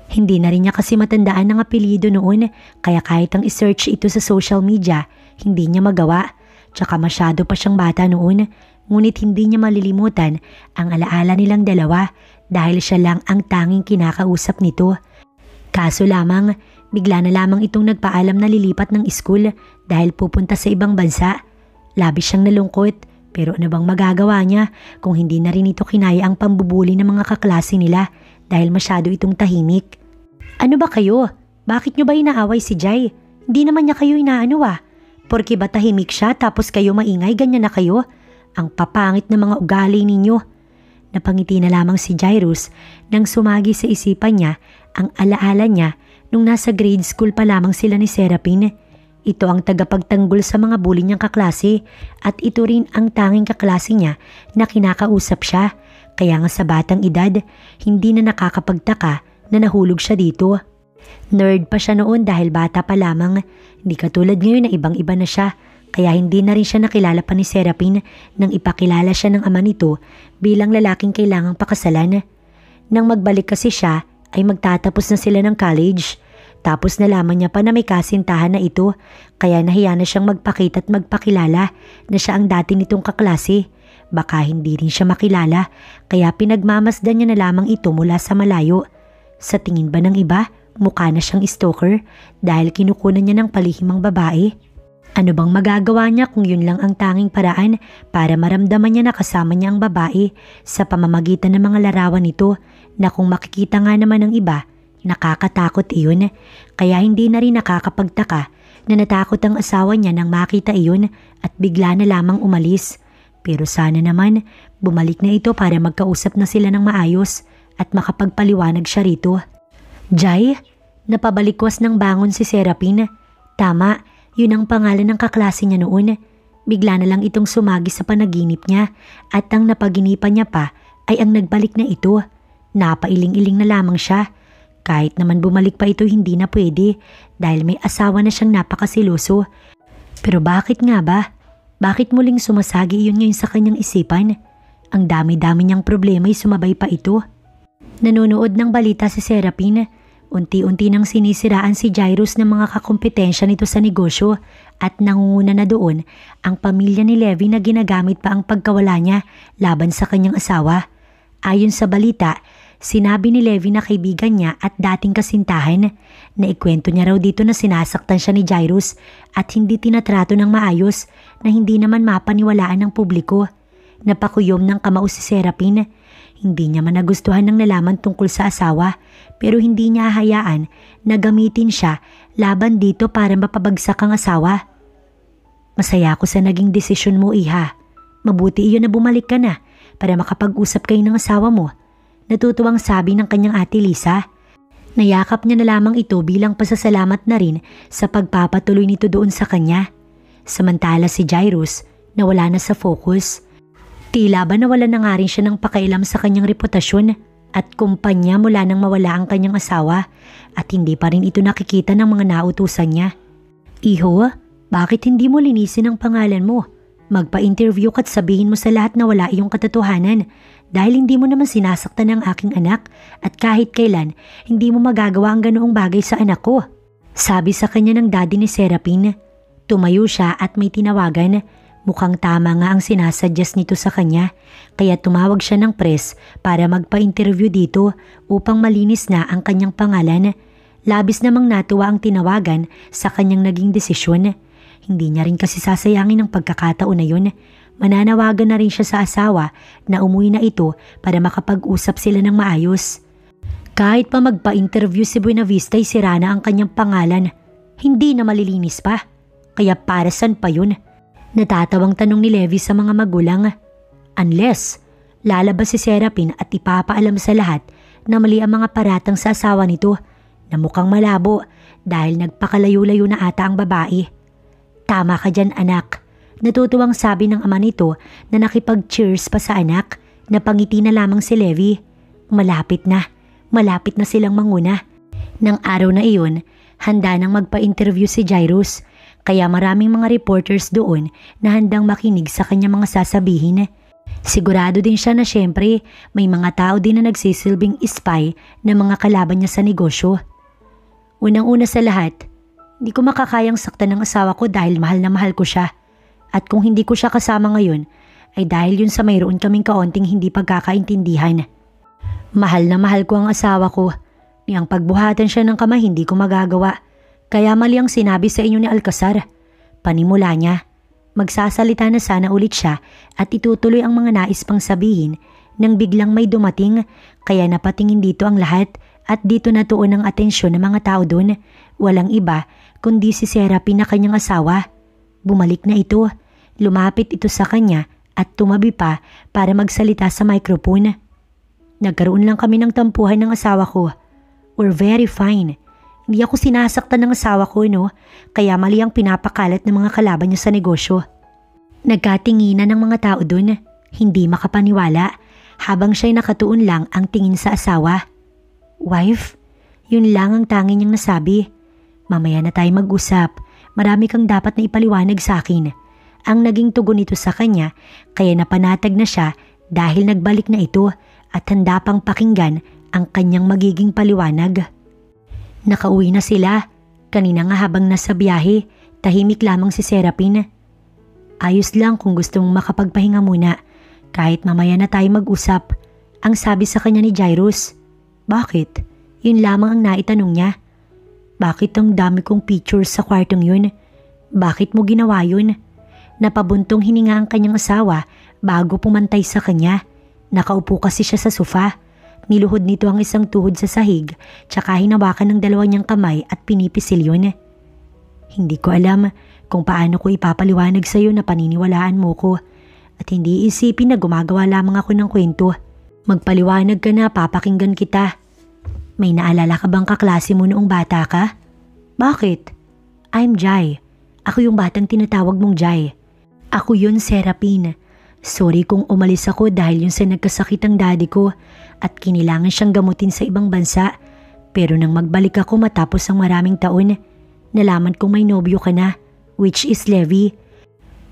[SPEAKER 1] Hindi na rin niya kasi matandaan ang apelyido noon, kaya kahit ang isearch ito sa social media, hindi niya magawa. Tsaka masyado pa siyang bata noon, ngunit hindi niya malilimutan ang alaala nilang dalawa dahil siya lang ang tanging kinakausap nito. Kaso lamang, bigla na lamang itong nagpaalam na lilipat ng school dahil pupunta sa ibang bansa. Labis siyang nalungkot, pero ano bang magagawa niya kung hindi na rin ito kinaya ang pambubuli ng mga kaklase nila dahil masyado itong tahimik. Ano ba kayo? Bakit nyo ba inaaway si Jai? Hindi naman niya kayo inaano Porke ba tahimik siya tapos kayo maingay, ganyan na kayo? Ang papangit na mga ugali ninyo. Napangiti na lamang si Jairus nang sumagi sa isipan niya ang alaala niya nung nasa grade school pa lamang sila ni Serapine. Ito ang tagapagtanggol sa mga bully niyang kaklase at ito rin ang tanging kaklase niya na kinakausap siya. Kaya nga sa batang edad, hindi na nakakapagtaka na nahulog siya dito. Nerd pa siya noon dahil bata pa lamang, hindi katulad ngayon na ibang-iba na siya, kaya hindi na rin siya nakilala pa ni Serapine nang ipakilala siya ng ama nito bilang lalaking kailangang pakasalan. Nang magbalik kasi siya ay magtatapos na sila ng college, tapos nalaman niya pa na may kasintahan na ito, kaya nahiya na siyang magpakita at magpakilala na siya ang dati nitong kaklase. Baka hindi rin siya makilala, kaya pinagmamasdan niya na lamang ito mula sa malayo. Sa tingin ba ng iba, mukha na siyang stalker dahil kinukunan niya ng palihimang babae. Ano bang magagawa niya kung yun lang ang tanging paraan para maramdaman niya na kasama niya ang babae sa pamamagitan ng mga larawan nito na kung makikita nga naman ng iba, nakakatakot iyon. Kaya hindi na rin nakakapagtaka na natakot ang asawa niya nang makita iyon at bigla na lamang umalis. Pero sana naman bumalik na ito para magkausap na sila ng maayos at makapagpaliwanag siya rito. Jai, napabalikwas ng bangon si Serapine. Tama, yun ang pangalan ng kaklase niya noon. Bigla na lang itong sumagi sa panaginip niya at ang napaginipan niya pa ay ang nagbalik na ito. Napailing-iling na lamang siya. Kahit naman bumalik pa ito hindi na pwede dahil may asawa na siyang napakasiloso. Pero bakit nga ba? Bakit muling sumasagi iyon ngayon sa kanyang isipan? Ang dami-dami niyang problema ay sumabay pa ito. Nanonood ng balita si Serapine. Unti-unti nang sinisiraan si Jairus ng mga kakumpetensya nito sa negosyo at nangunguna na doon ang pamilya ni Levi na ginagamit pa ang pagkawala niya laban sa kanyang asawa. Ayon sa balita, sinabi ni Levi na kaibigan niya at dating kasintahan na ikwento niya raw dito na sinasaktan siya ni Jairus at hindi tinatrato ng maayos na hindi naman mapaniwalaan ng publiko. Napakuyom ng kamao si Serapine. Hindi niya man nagustuhan ng nalaman tungkol sa asawa pero hindi niya hayaan na gamitin siya laban dito para mapabagsak ang asawa. Masaya ako sa naging desisyon mo, Iha. Mabuti iyon na bumalik ka na para makapag-usap kayo ng asawa mo. Natutuwang sabi ng kanyang ate Lisa. Nayakap niya na lamang ito bilang pasasalamat na rin sa pagpapatuloy nito doon sa kanya. Samantala si Jairus nawala na sa focus. Tila ba nawala na nga rin siya ng pakailam sa kanyang reputasyon at kumpanya mula nang mawala ang kanyang asawa at hindi pa rin ito nakikita ng mga nautusan niya. Iho, bakit hindi mo linisin ang pangalan mo? Magpa-interview ka't sabihin mo sa lahat na wala iyong katotohanan dahil hindi mo naman sinasaktan ang aking anak at kahit kailan hindi mo magagawa ang ganoong bagay sa anak ko. Sabi sa kanya ng daddy ni Serapine. Tumayo siya at may tinawagan. Mukhang tama nga ang sinasuggest nito sa kanya kaya tumawag siya ng press para magpa-interview dito upang malinis na ang kanyang pangalan. Labis namang natuwa ang tinawagan sa kanyang naging desisyon. Hindi niya rin kasi sasayangin ang pagkakataon na yun. Mananawagan na rin siya sa asawa na umuwi na ito para makapag-usap sila ng maayos. Kahit pa magpa-interview si Buenavista ay sira na ang kanyang pangalan. Hindi na malilinis pa. Kaya para saan pa yun? Natatawang tanong ni Levi sa mga magulang. Unless, lalabas si Serapine at ipapaalam sa lahat na mali ang mga paratang sa asawa nito na mukhang malabo dahil nagpakalayo-layo na ata ang babae. Tama ka dyan, anak. Natutuwang sabi ng ama nito na nakipag-cheers pa sa anak na pangiti na lamang si Levi. Malapit na silang manguna. Nang araw na iyon, handa nang magpa-interview si Jairus. Kaya maraming mga reporters doon na handang makinig sa kanyang mga sasabihin. Sigurado din siya na syempre may mga tao din na nagsisilbing spy na mga kalaban niya sa negosyo. Unang-una sa lahat, hindi ko makakayang saktan ng asawa ko dahil mahal na mahal ko siya. At kung hindi ko siya kasama ngayon, ay dahil yun sa mayroon kaming kaunting hindi pagkakaintindihan. Mahal na mahal ko ang asawa ko. Niyang pagbuhatan siya ng kamay hindi ko magagawa. Kaya mali ang sinabi sa inyo ni Alcazar. Panimula niya. Magsasalita na sana ulit siya at itutuloy ang mga nais pang sabihin nang biglang may dumating kaya napatingin dito ang lahat at dito natuon ang atensyon ng mga tao doon. Walang iba kundi si Serapin na kanyang asawa. Bumalik na ito. Lumapit ito sa kanya at tumabi pa para magsalita sa microphone. Nagkaroon lang kami ng tampuhan ng asawa ko. We're very fine. Hindi ako sinasaktan ng asawa ko, no? Kaya mali ang pinapakalat ng mga kalaban niya sa negosyo. Nagkatinginan ng mga tao dun, hindi makapaniwala, habang siya'y nakatuon lang ang tingin sa asawa. Wife, yun lang ang tanging niyang nasabi. Mamaya na tayo mag-usap, marami kang dapat na ipaliwanag sa akin. Ang naging tugon nito sa kanya, kaya napanatag na siya dahil nagbalik na ito at handa pang pakinggan ang kanyang magiging paliwanag. Nakauwi na sila. Kanina nga habang nasa biyahe, tahimik lamang si Serapin. Ayos lang kung gusto mong makapagpahinga muna. Kahit mamaya na tayo mag-usap. Ang sabi sa kanya ni Jairus. Bakit? Yun lamang ang naitanong niya. Bakit ang dami kong pictures sa kwartong yun? Bakit mo ginawa yun? Napabuntong hininga ang kanyang asawa bago pumantay sa kanya. Nakaupo kasi siya sa sofa. Niluhod nito ang isang tuhod sa sahig tsaka hinawakan ng dalawa niyang kamay at pinipisil yun. Hindi ko alam kung paano ko ipapaliwanag sa iyo na paniniwalaan mo ko at hindi isipin na gumagawa lamang ako ng kwento. Magpaliwanag ka na, papakinggan kita. May naalala ka bang kaklase mo noong bata ka? Bakit? I'm Jai. Ako yung batang tinatawag mong Jai. Ako yun, Serapin. Sorry kung umalis ako dahil yun sa nagkasakit ang daddy ko at kinilangan siyang gamutin sa ibang bansa. Pero nang magbalik ako matapos ang maraming taon, nalaman kong may nobyo ka na, which is Levi.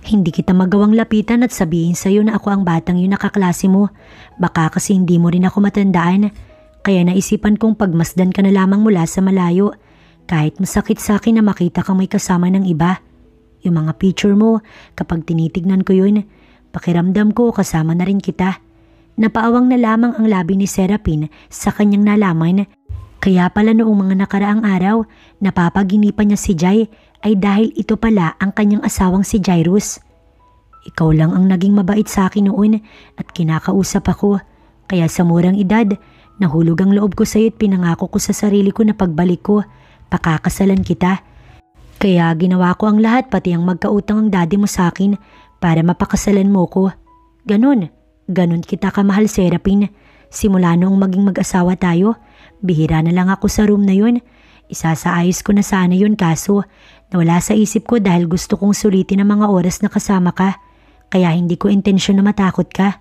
[SPEAKER 1] Hindi kita magawang lapitan at sabihin sa'yo na ako ang batang yun na kaklase mo. Baka kasi hindi mo rin ako matandaan. Kaya naisipan kong pagmasdan ka na lamang mula sa malayo. Kahit masakit sa akin na makita kang may kasama ng iba. Yung mga picture mo, kapag tinitignan ko yun, pakiramdam ko kasama na rin kita. Napaawang na lamang ang labi ni Serapin sa kanyang nalaman. Kaya pala noong mga nakaraang araw, napapaginipan niya si Jai ay dahil ito pala ang kanyang asawang si Jairus. Ikaw lang ang naging mabait sa akin noon at kinakausap ako. Kaya sa murang edad, nahulog ang loob ko sa iyo at pinangako ko sa sarili ko na pagbalik ko, pakakasalan kita. Kaya ginawa ko ang lahat pati ang magkautang ang daddy mo sa akin para mapakasalan mo ko. Ganon kita kamahal, Serapin. Simula noong maging mag-asawa tayo, bihira na lang ako sa room na yun. Isasaayos ko na sana yun kaso nawala sa isip ko dahil gusto kong sulitin ang mga oras na kasama ka. Kaya hindi ko intensyon na matakot ka.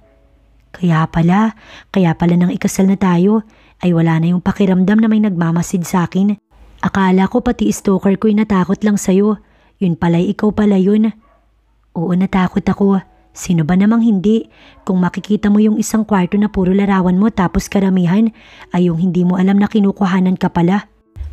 [SPEAKER 1] Kaya pala nang ikasal na tayo ay wala na yung pakiramdam na may nagmamasid sa akin. Akala ko pati stalker ko'y natakot lang sa'yo. Yun pala'y ikaw pala yun. Oo, natakot ako. Sino ba namang hindi? Kung makikita mo yung isang kwarto na puro larawan mo tapos karamihan ay yung hindi mo alam na kinukuhanan ka pala.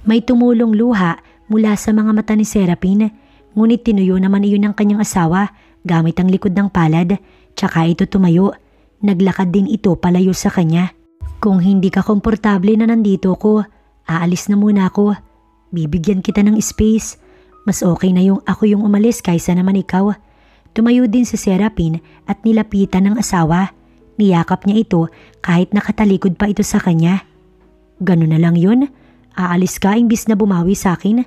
[SPEAKER 1] May tumulong luha mula sa mga mata ni Serapin. Ngunit tinuyo naman iyon ng kanyang asawa gamit ang likod ng palad. Tsaka ito tumayo. Naglakad din ito palayo sa kanya. Kung hindi ka komportable na nandito ko, aalis na muna ako. Bibigyan kita ng space. Mas okay na yung ako yung umalis kaysa naman ikaw. Tumayo din si Serapin at nilapitan ng asawa. Niyakap niya ito kahit nakatalikod pa ito sa kanya. Ganun na lang yun? Aalis ka imbis na bumawi sa akin?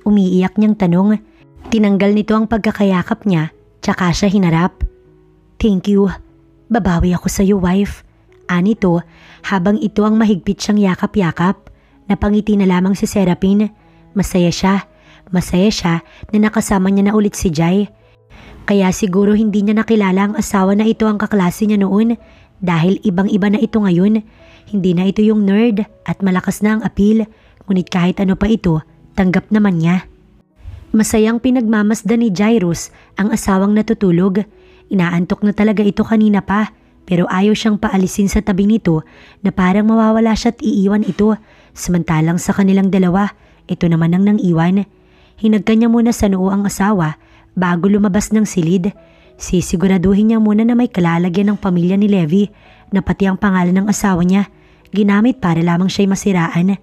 [SPEAKER 1] Umiiyak niyang tanong. Tinanggal nito ang pagkakayakap niya, tsaka siya hinarap. Thank you. Babawi ako sa iyo, wife. Anito, habang ito ang mahigpit siyang yakap-yakap. Napangiti na lamang si Serapin. Masaya siya na nakasama niya na ulit si Jai. Kaya siguro hindi niya nakilala ang asawa na ito ang kaklase niya noon dahil ibang-iba na ito ngayon. Hindi na ito yung nerd at malakas na ang appeal, ngunit kahit ano pa ito, tanggap naman niya. Masayang pinagmamasdan ni Jairus ang asawang natutulog. Inaantok na talaga ito kanina pa pero ayaw siyang paalisin sa tabi nito na parang mawawala siya at iiwan ito. Samantalang sa kanilang dalawa, ito naman ang nang iwan. Hinagka niya muna sa noo ang asawa bago lumabas ng silid. Sisiguraduhin niya muna na may kalalagyan ng pamilya ni Levi na pati ang pangalan ng asawa niya ginamit para lamang siya'y masiraan.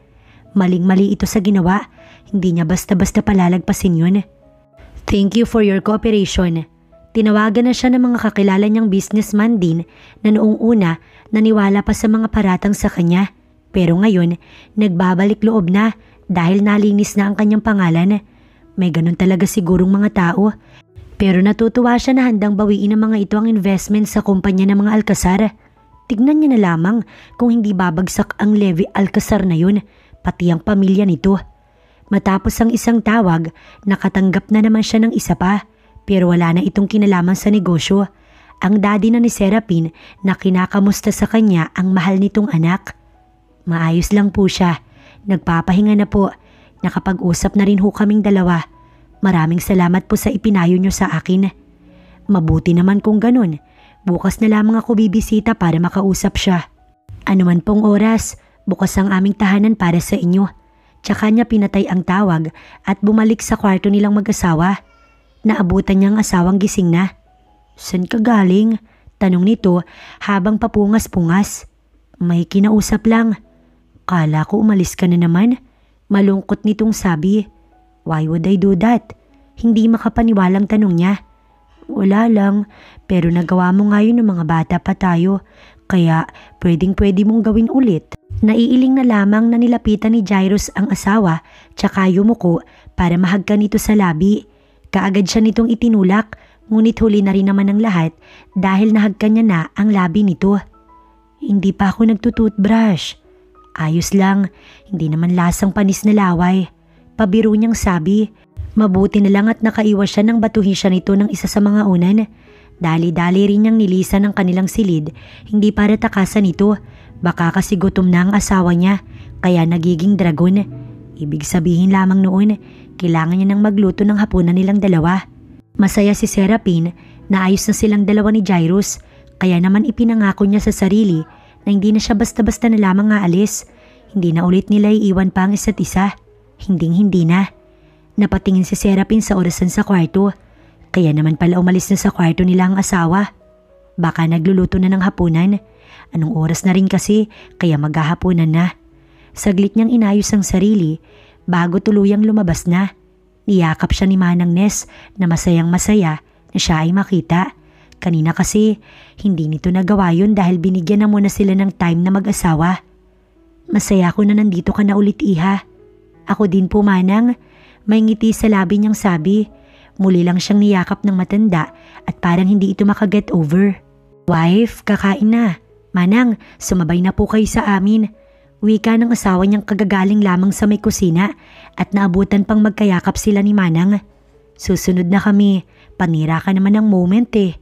[SPEAKER 1] Maling-mali ito sa ginawa, hindi niya basta-basta palalagpasin yun. Thank you for your cooperation. Tinawagan na siya ng mga kakilala niyang businessman din na noong una naniwala pa sa mga paratang sa kanya. Pero ngayon, nagbabalik loob na dahil nalinis na ang kanyang pangalan. May ganun talaga sigurong mga tao. Pero natutuwa siya na handang bawiin ng mga ito ang investment sa kumpanya ng mga Alcazar. Tignan niya na lamang kung hindi babagsak ang Levi Alcazar na yun, pati ang pamilya nito. Matapos ang isang tawag, nakatanggap na naman siya ng isa pa, pero wala na itong kinalaman sa negosyo. Ang daddy na ni Serapin na kinakamusta sa kanya ang mahal nitong anak. Maayos lang po siya. Nagpapahinga na po. Nakapag-usap na rin ho kaming dalawa. Maraming salamat po sa ipinayo niyo sa akin. Mabuti naman kung ganun. Bukas na lamang ako bibisita para makausap siya. Ano man pong oras, bukas ang aming tahanan para sa inyo. Tsaka niya pinatay ang tawag at bumalik sa kwarto nilang mag-asawa. Naabutan niyang asawang gising na. San ka galing? Tanong nito habang papungas-pungas. May kinausap lang. Kala ko umalis ka na naman. Malungkot nitong sabi. Why would I do that? Hindi makapaniwalang tanong niya. Wala lang, pero nagawa mo nga yun ng mga bata pa tayo. Kaya pwedeng-pwede mong gawin ulit. Naiiling na lamang na nilapitan ni Jairus ang asawa tsaka yumuko para mahagkan ito sa labi. Kaagad siya nitong itinulak, ngunit huli na rin naman ang lahat dahil nahagkan niya na ang labi nito. Hindi pa ako nagtututbrush. Ayos lang, hindi naman lasang panis na laway. Pabiro niyang sabi. Mabuti na lang at nakaiwas siya nang batuhin siya nito ng isa sa mga unan. Dali-dali rin niyang nilisan ang kanilang silid, hindi para takasan ito. Baka kasi gutom na ang asawa niya, kaya nagiging dragon. Ibig sabihin lamang noon, kailangan niya nang magluto ng hapunan nilang dalawa. Masaya si Serapin na ayos na silang dalawa ni Jairus, kaya naman ipinangako niya sa sarili na hindi na siya basta-basta na lamang aalis. Hindi na ulit nila iiwan pa ang isa't isa. Hinding-hindi na. Napatingin si Serapin sa orasan sa kwarto. Kaya naman pala umalis na sa kwarto nila ang asawa. Baka nagluluto na ng hapunan. Anong oras na rin kasi, kaya maghahapunan na. Saglit niyang inayos ang sarili bago tuluyang lumabas na. Niyakap siya ni Manang Nes na masayang masaya na siya ay makita. Kanina kasi hindi nito nagawa yun dahil binigyan na muna sila ng time na mag-asawa. Masaya ako na nandito ka na ulit, iha. Ako din po, Manang. May ngiti sa labi niyang sabi. Muli lang siyang niyakap ng matanda at parang hindi ito makaget over. Wife, kakain na. Manang, sumabay na po kayo sa amin. Wika ng asawa niyang kagagaling lamang sa may kusina at naabutan pang magkayakap sila ni Manang. Susunod na kami. Panira ka naman ng moment eh.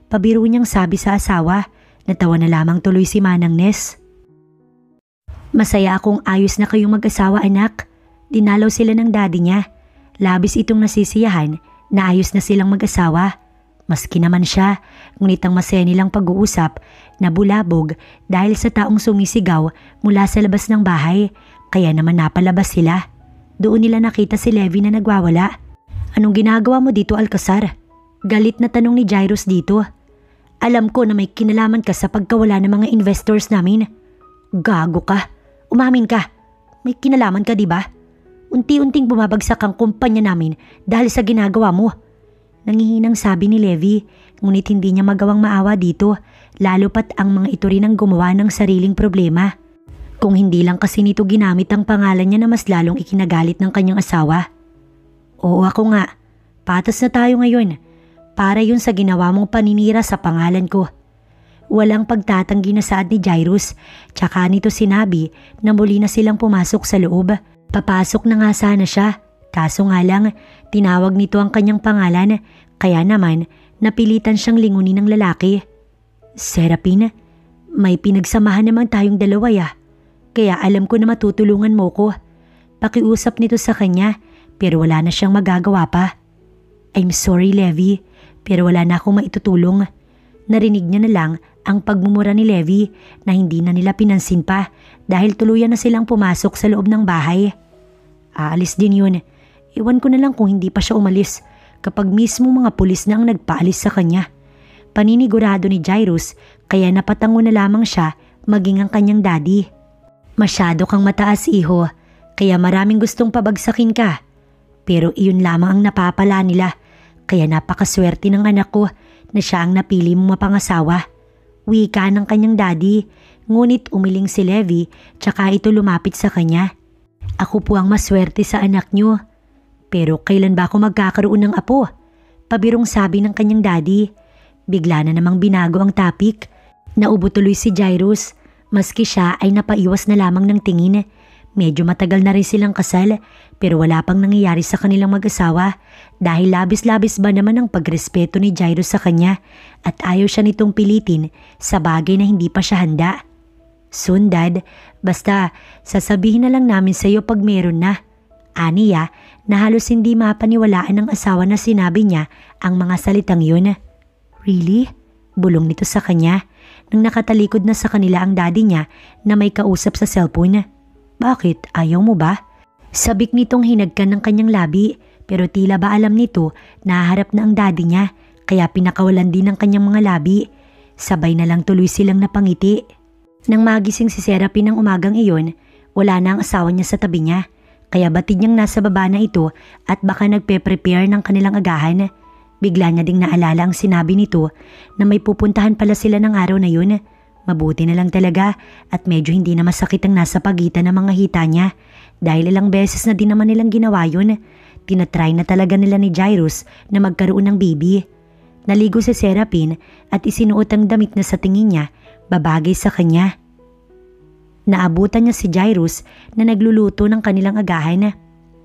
[SPEAKER 1] Pabiro niyang sabi sa asawa. Natawa na lamang tuloy si Manang Nes. Masaya akong ayos na kayong mag-asawa, anak. Dinalaw sila ng daddy niya. Labis itong nasisiyahan na ayos na silang mag-asawa. Maski naman siya, ngunit ang masaya nilang pag-uusap nabulabog dahil sa taong sumisigaw mula sa labas ng bahay, kaya naman napalabas sila. Doon nila nakita si Levi na nagwawala. Anong ginagawa mo dito, Alcazar? Galit na tanong ni Jairus dito. Alam ko na may kinalaman ka sa pagkawala ng mga investors namin. Gago ka. Umamin ka. May kinalaman ka, di ba? Unti-unting bumabagsak ang kumpanya namin dahil sa ginagawa mo. Nangihinang sabi ni Levi, ngunit hindi niya magawang maawa dito, lalo pat ang mga ito rin ang gumawa ng sariling problema. Kung hindi lang kasi nito ginamit ang pangalan niya na mas lalong ikinagalit ng kanyang asawa. Oo, ako nga. Patas na tayo ngayon. Para yun sa ginawa mong paninira sa pangalan ko. Walang pagtatanggi na saad ni Jairus, tsaka nito sinabi na muli na silang pumasok sa loob. Papasok na nga sana siya, kaso nga lang tinawag nito ang kanyang pangalan, kaya naman napilitan siyang lingunin ng lalaki. Serapin, may pinagsamahan naman tayong dalawa ya, kaya alam ko na matutulungan mo ko. Pakiusap nito sa kanya, pero wala na siyang magagawa pa. I'm sorry, Levi, pero wala na akong maitutulong. Narinig niya na lang ang pagmumura ni Levi na hindi na nila pinansin pa dahil tuluyan na silang pumasok sa loob ng bahay. Aalis din yun. Iwan ko na lang kung hindi pa siya umalis. kapag mismo mga pulis na ang nagpaalis sa kanya. Paninigurado ni Jairus kaya napatango na lamang siya maging ang kanyang daddy. Masyado kang mataas, iho, kaya maraming gustong pabagsakin ka. Pero iyon lamang ang napapala nila, kaya napakaswerte ng anak ko na siya ang napili mong mapangasawa. Wika ng kanyang daddy, ngunit umiling si Levi tsaka ito lumapit sa kanya. Ako po ang maswerte sa anak niyo. Pero kailan ba ako magkakaroon ng apo? Pabirong sabi ng kanyang daddy. Bigla na namang binago ang topic. Naubo tuloy si Jairus, maski siya ay napaiwas na lamang ng tingin. Medyo matagal na rin silang kasal pero wala pang nangyayari sa kanilang mag-asawa dahil labis-labis ba naman ang pagrespeto ni Jairus sa kanya at ayaw siya nitong pilitin sa bagay na hindi pa siya handa. Soon, Dad, basta sasabihin na lang namin sa iyo pag meron na. Aniya na halos hindi mapaniwalaan ng asawa na sinabi niya ang mga salitang yun. Really? Bulong nito sa kanya nang nakatalikod na sa kanila ang daddy niya na may kausap sa cellphone. Bakit? Ayaw mo ba? Sabik nitong hinagkan ng kanyang labi pero tila ba alam nito na harap na ang daddy niya kaya pinakawalan din ng kanyang mga labi. Sabay na lang tuloy silang napangiti. Nang magising si Serapi ng umagang iyon, wala na ang asawa niya sa tabi niya kaya batid niyang nasa baba na ito at baka nagpe-prepare ng kanilang agahan. Bigla niya ding naalala ang sinabi nito na may pupuntahan pala sila ng araw na yun. Mabuti na lang talaga at medyo hindi na masakit ang nasa pagitan ng mga hita niya dahil ilang beses na din naman nilang ginawa yun. Tinatry na talaga nila ni Jairus na magkaroon ng baby. Naligo si Serapin at isinuot ang damit na sa tingin niya babagay sa kanya. Naabutan niya si Jairus na nagluluto ng kanilang agahan.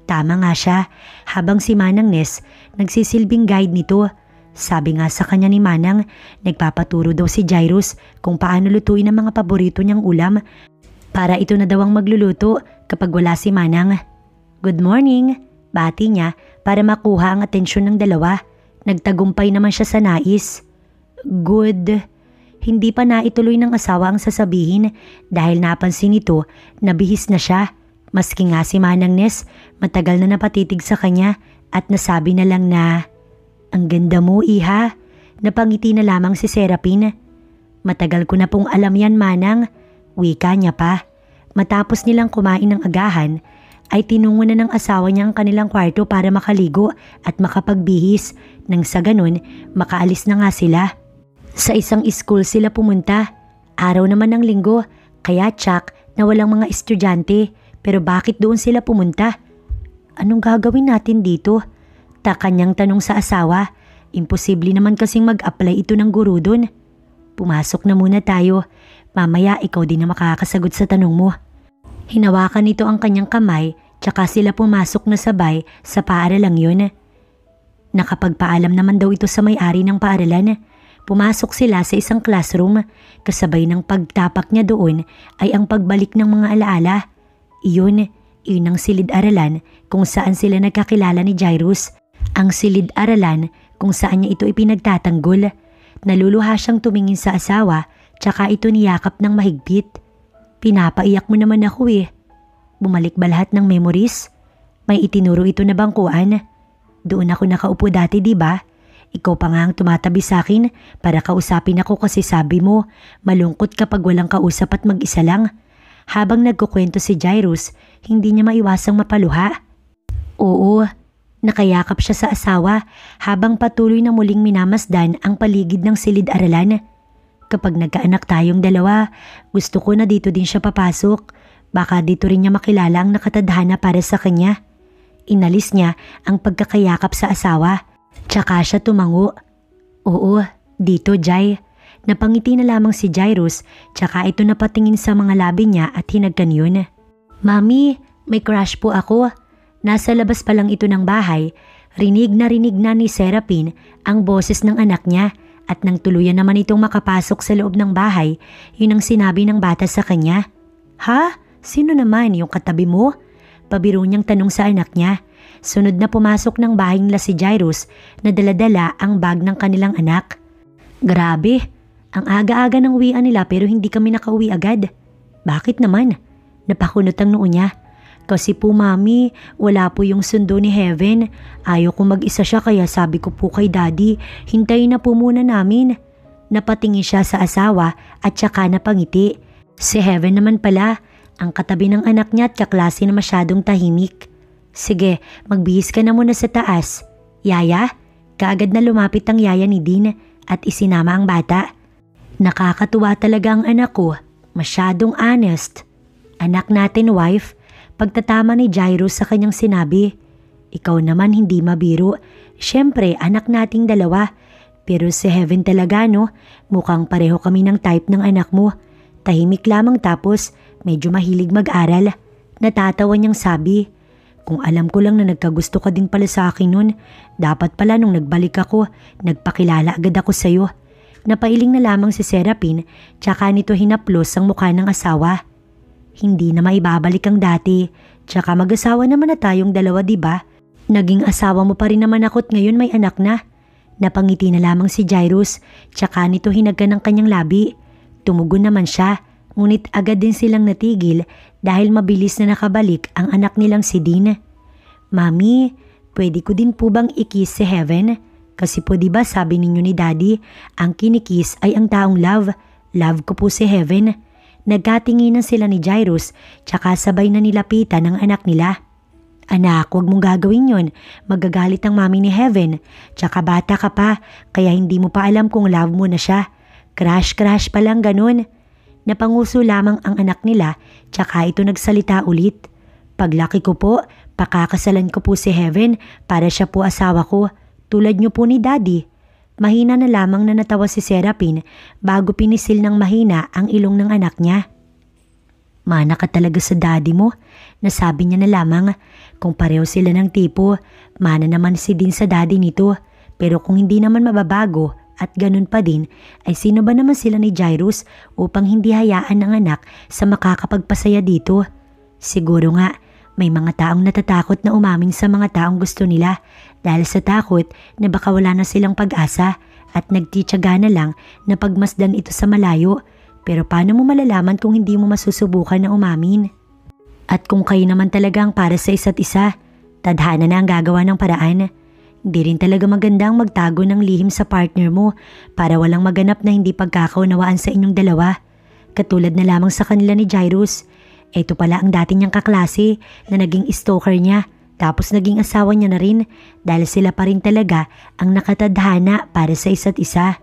[SPEAKER 1] Tama nga siya, habang si Manang Nes nagsisilbing guide nito. Sabi nga sa kanya ni Manang, nagpapaturo daw si Jairus kung paano lutuin ang mga paborito niyang ulam para ito na daw ang magluluto kapag wala si Manang. Good morning, bati niya para makuha ang atensyon ng dalawa. Nagtagumpay naman siya sa nais. Good. Hindi pa naituloy ng asawa ang sasabihin dahil napansin nito na bihis na siya. Maski nga si Manang Nes, matagal na napatitig sa kanya at nasabi na lang na, "Ang ganda mo, iha." Napangiti na lamang si Serapin. "Matagal ko na pong alam yan, Manang." Wika niya pa. Matapos nilang kumain ng agahan, ay tinungo na ng asawa niya ang kanilang kwarto para makaligo at makapagbihis nang sa ganun makaalis na nga sila. Sa isang school sila pumunta. Araw naman ng linggo, kaya tsak na walang mga estudyante. Pero bakit doon sila pumunta? Anong gagawin natin dito? Kanyang tanong sa asawa. Imposible naman kasing mag-apply ito ng guro doon. Pumasok na muna tayo. Mamaya ikaw din na makakasagot sa tanong mo. Hinawakan nito ang kanyang kamay tsaka sila pumasok na sabay sa paaralang yun. Nakapagpaalam naman daw ito sa may-ari ng paaralan. Pumasok sila sa isang classroom. Kasabay ng pagtapak niya doon ay ang pagbalik ng mga alaala. Iyon ang silid-aralan kung saan sila nagkakilala ni Jairus. Ang silid-aralan kung saan niya ito ipinagtatanggol. Naluluha siyang tumingin sa asawa tsaka ito niyakap ng mahigpit. Pinapaiyak mo naman ako eh. Bumalik ba lahat ng memories? May itinuro ito na bangkuan. Doon ako nakaupo dati, di ba? Ikaw pa nga ang tumatabi sa akin para kausapin ako kasi sabi mo malungkot kapag walang kausap at mag-isa lang. Habang nagkukwento si Jairus, hindi niya maiwasang mapaluha. Oo, nakayakap siya sa asawa habang patuloy na muling minamasdan ang paligid ng silid-aralan. Kapag nagkaanak tayong dalawa, gusto ko na dito din siya papasok. Baka dito rin niya makilala ang nakatadhana para sa kanya. Inalis niya ang pagkakayakap sa asawa. Tsaka siya tumango. Oo, dito, Jai. Napangiti na lamang si Jairus tsaka ito napatingin sa mga labi niya at hinagkan yun. Mami, may crush po ako. Nasa labas pa lang ito ng bahay, rinig na ni Serapin ang boses ng anak niya at nang tuluyan naman itong makapasok sa loob ng bahay, yun ang sinabi ng bata sa kanya. Ha? Sino naman yung katabi mo? Pabiro niyang tanong sa anak niya. Sunod na pumasok ng bahay nila si Jairus na daladala ang bag ng kanilang anak. Grabe! Ang aga-aga ng uwian nila pero hindi kami nakauwi agad. Bakit naman? Napakunot ang noo niya. Kasi po mami, wala po yung sundo ni Heaven. Ayaw ko mag-isa siya kaya sabi ko po kay daddy, hintayin na po muna namin. Napatingin siya sa asawa at saka napangiti. Si Heaven naman pala, ang katabi ng anak niya at kaklase na masyadong tahimik. Sige, magbihis ka na muna sa taas. Yaya? Kaagad na lumapit ang yaya ni Dean at isinama ang bata. Nakakatuwa talaga ang anak ko. Masyadong honest. Anak natin, wife. Pagtatama ni Jairus sa kanyang sinabi, ikaw naman hindi mabiro. Siyempre, anak nating dalawa. Pero si Heaven talaga no, mukhang pareho kami ng type ng anak mo. Tahimik lamang tapos medyo mahilig mag-aral. Natatawa niyang sabi, kung alam ko lang na nagkagusto ka din pala sa akin nun, dapat pala nung nagbalik ako, nagpakilala agad ako sa'yo. Napailing na lamang si Serapin, tsaka nito hinaplos ang mukha ng asawa. Hindi na maibabalik ang dati, tsaka mag-asawa naman na tayong dalawa diba? Naging asawa mo pa rin naman ako't ngayon may anak na. Napangiti na lamang si Jairus, tsaka nito hinagkan ng kanyang labi. Tumugon naman siya, ngunit agad din silang natigil dahil mabilis na nakabalik ang anak nilang si Dean. Mami, pwede ko din po bang i-kiss si Heaven? Kasi po diba sabi ninyo ni Daddy, ang kinikiss ay ang taong love. Love ko po si Heaven. Nagkatinginan sila ni Jairus, tsaka sabay na nilapitan ang anak nila. Anak, huwag mong gagawin yon. Magagalit ang mami ni Heaven. Tsaka bata ka pa, kaya hindi mo pa alam kung love mo na siya. Crush pa lang ganun. Napanguso lamang ang anak nila, tsaka ito nagsalita ulit. Paglaki ko po, pakakasalan ko po si Heaven para siya po asawa ko, tulad niyo po ni Daddy. Mahina na lamang na natawa si Serapin bago pinisil ng mahina ang ilong ng anak niya. Mana ka talaga sa daddy mo, nasabi niya na lamang. Kung pareho sila ng tipo, mana naman si Dean sa daddy nito. Pero kung hindi naman mababago at ganun pa din, ay sino ba naman sila ni Jairus upang hindi hayaan ng anak sa makakapagpasaya dito? Siguro nga, may mga taong natatakot na umamin sa mga taong gusto nila dahil sa takot na baka wala na silang pag-asa at nagtitiyaga na lang na pagmasdan ito sa malayo. Pero paano mo malalaman kung hindi mo masusubukan na umamin? At kung kayo naman talaga ang para sa isa't isa, tadhana na ang gagawa ng paraan. Hindi rin talaga magandang magtago ng lihim sa partner mo para walang maganap na hindi pagkakaunawaan sa inyong dalawa. Katulad na lamang sa kanila ni Jairus. Ito pala ang dati niyang kaklase na naging stalker niya tapos naging asawa niya na rin dahil sila pa rin talaga ang nakatadhana para sa isa't isa.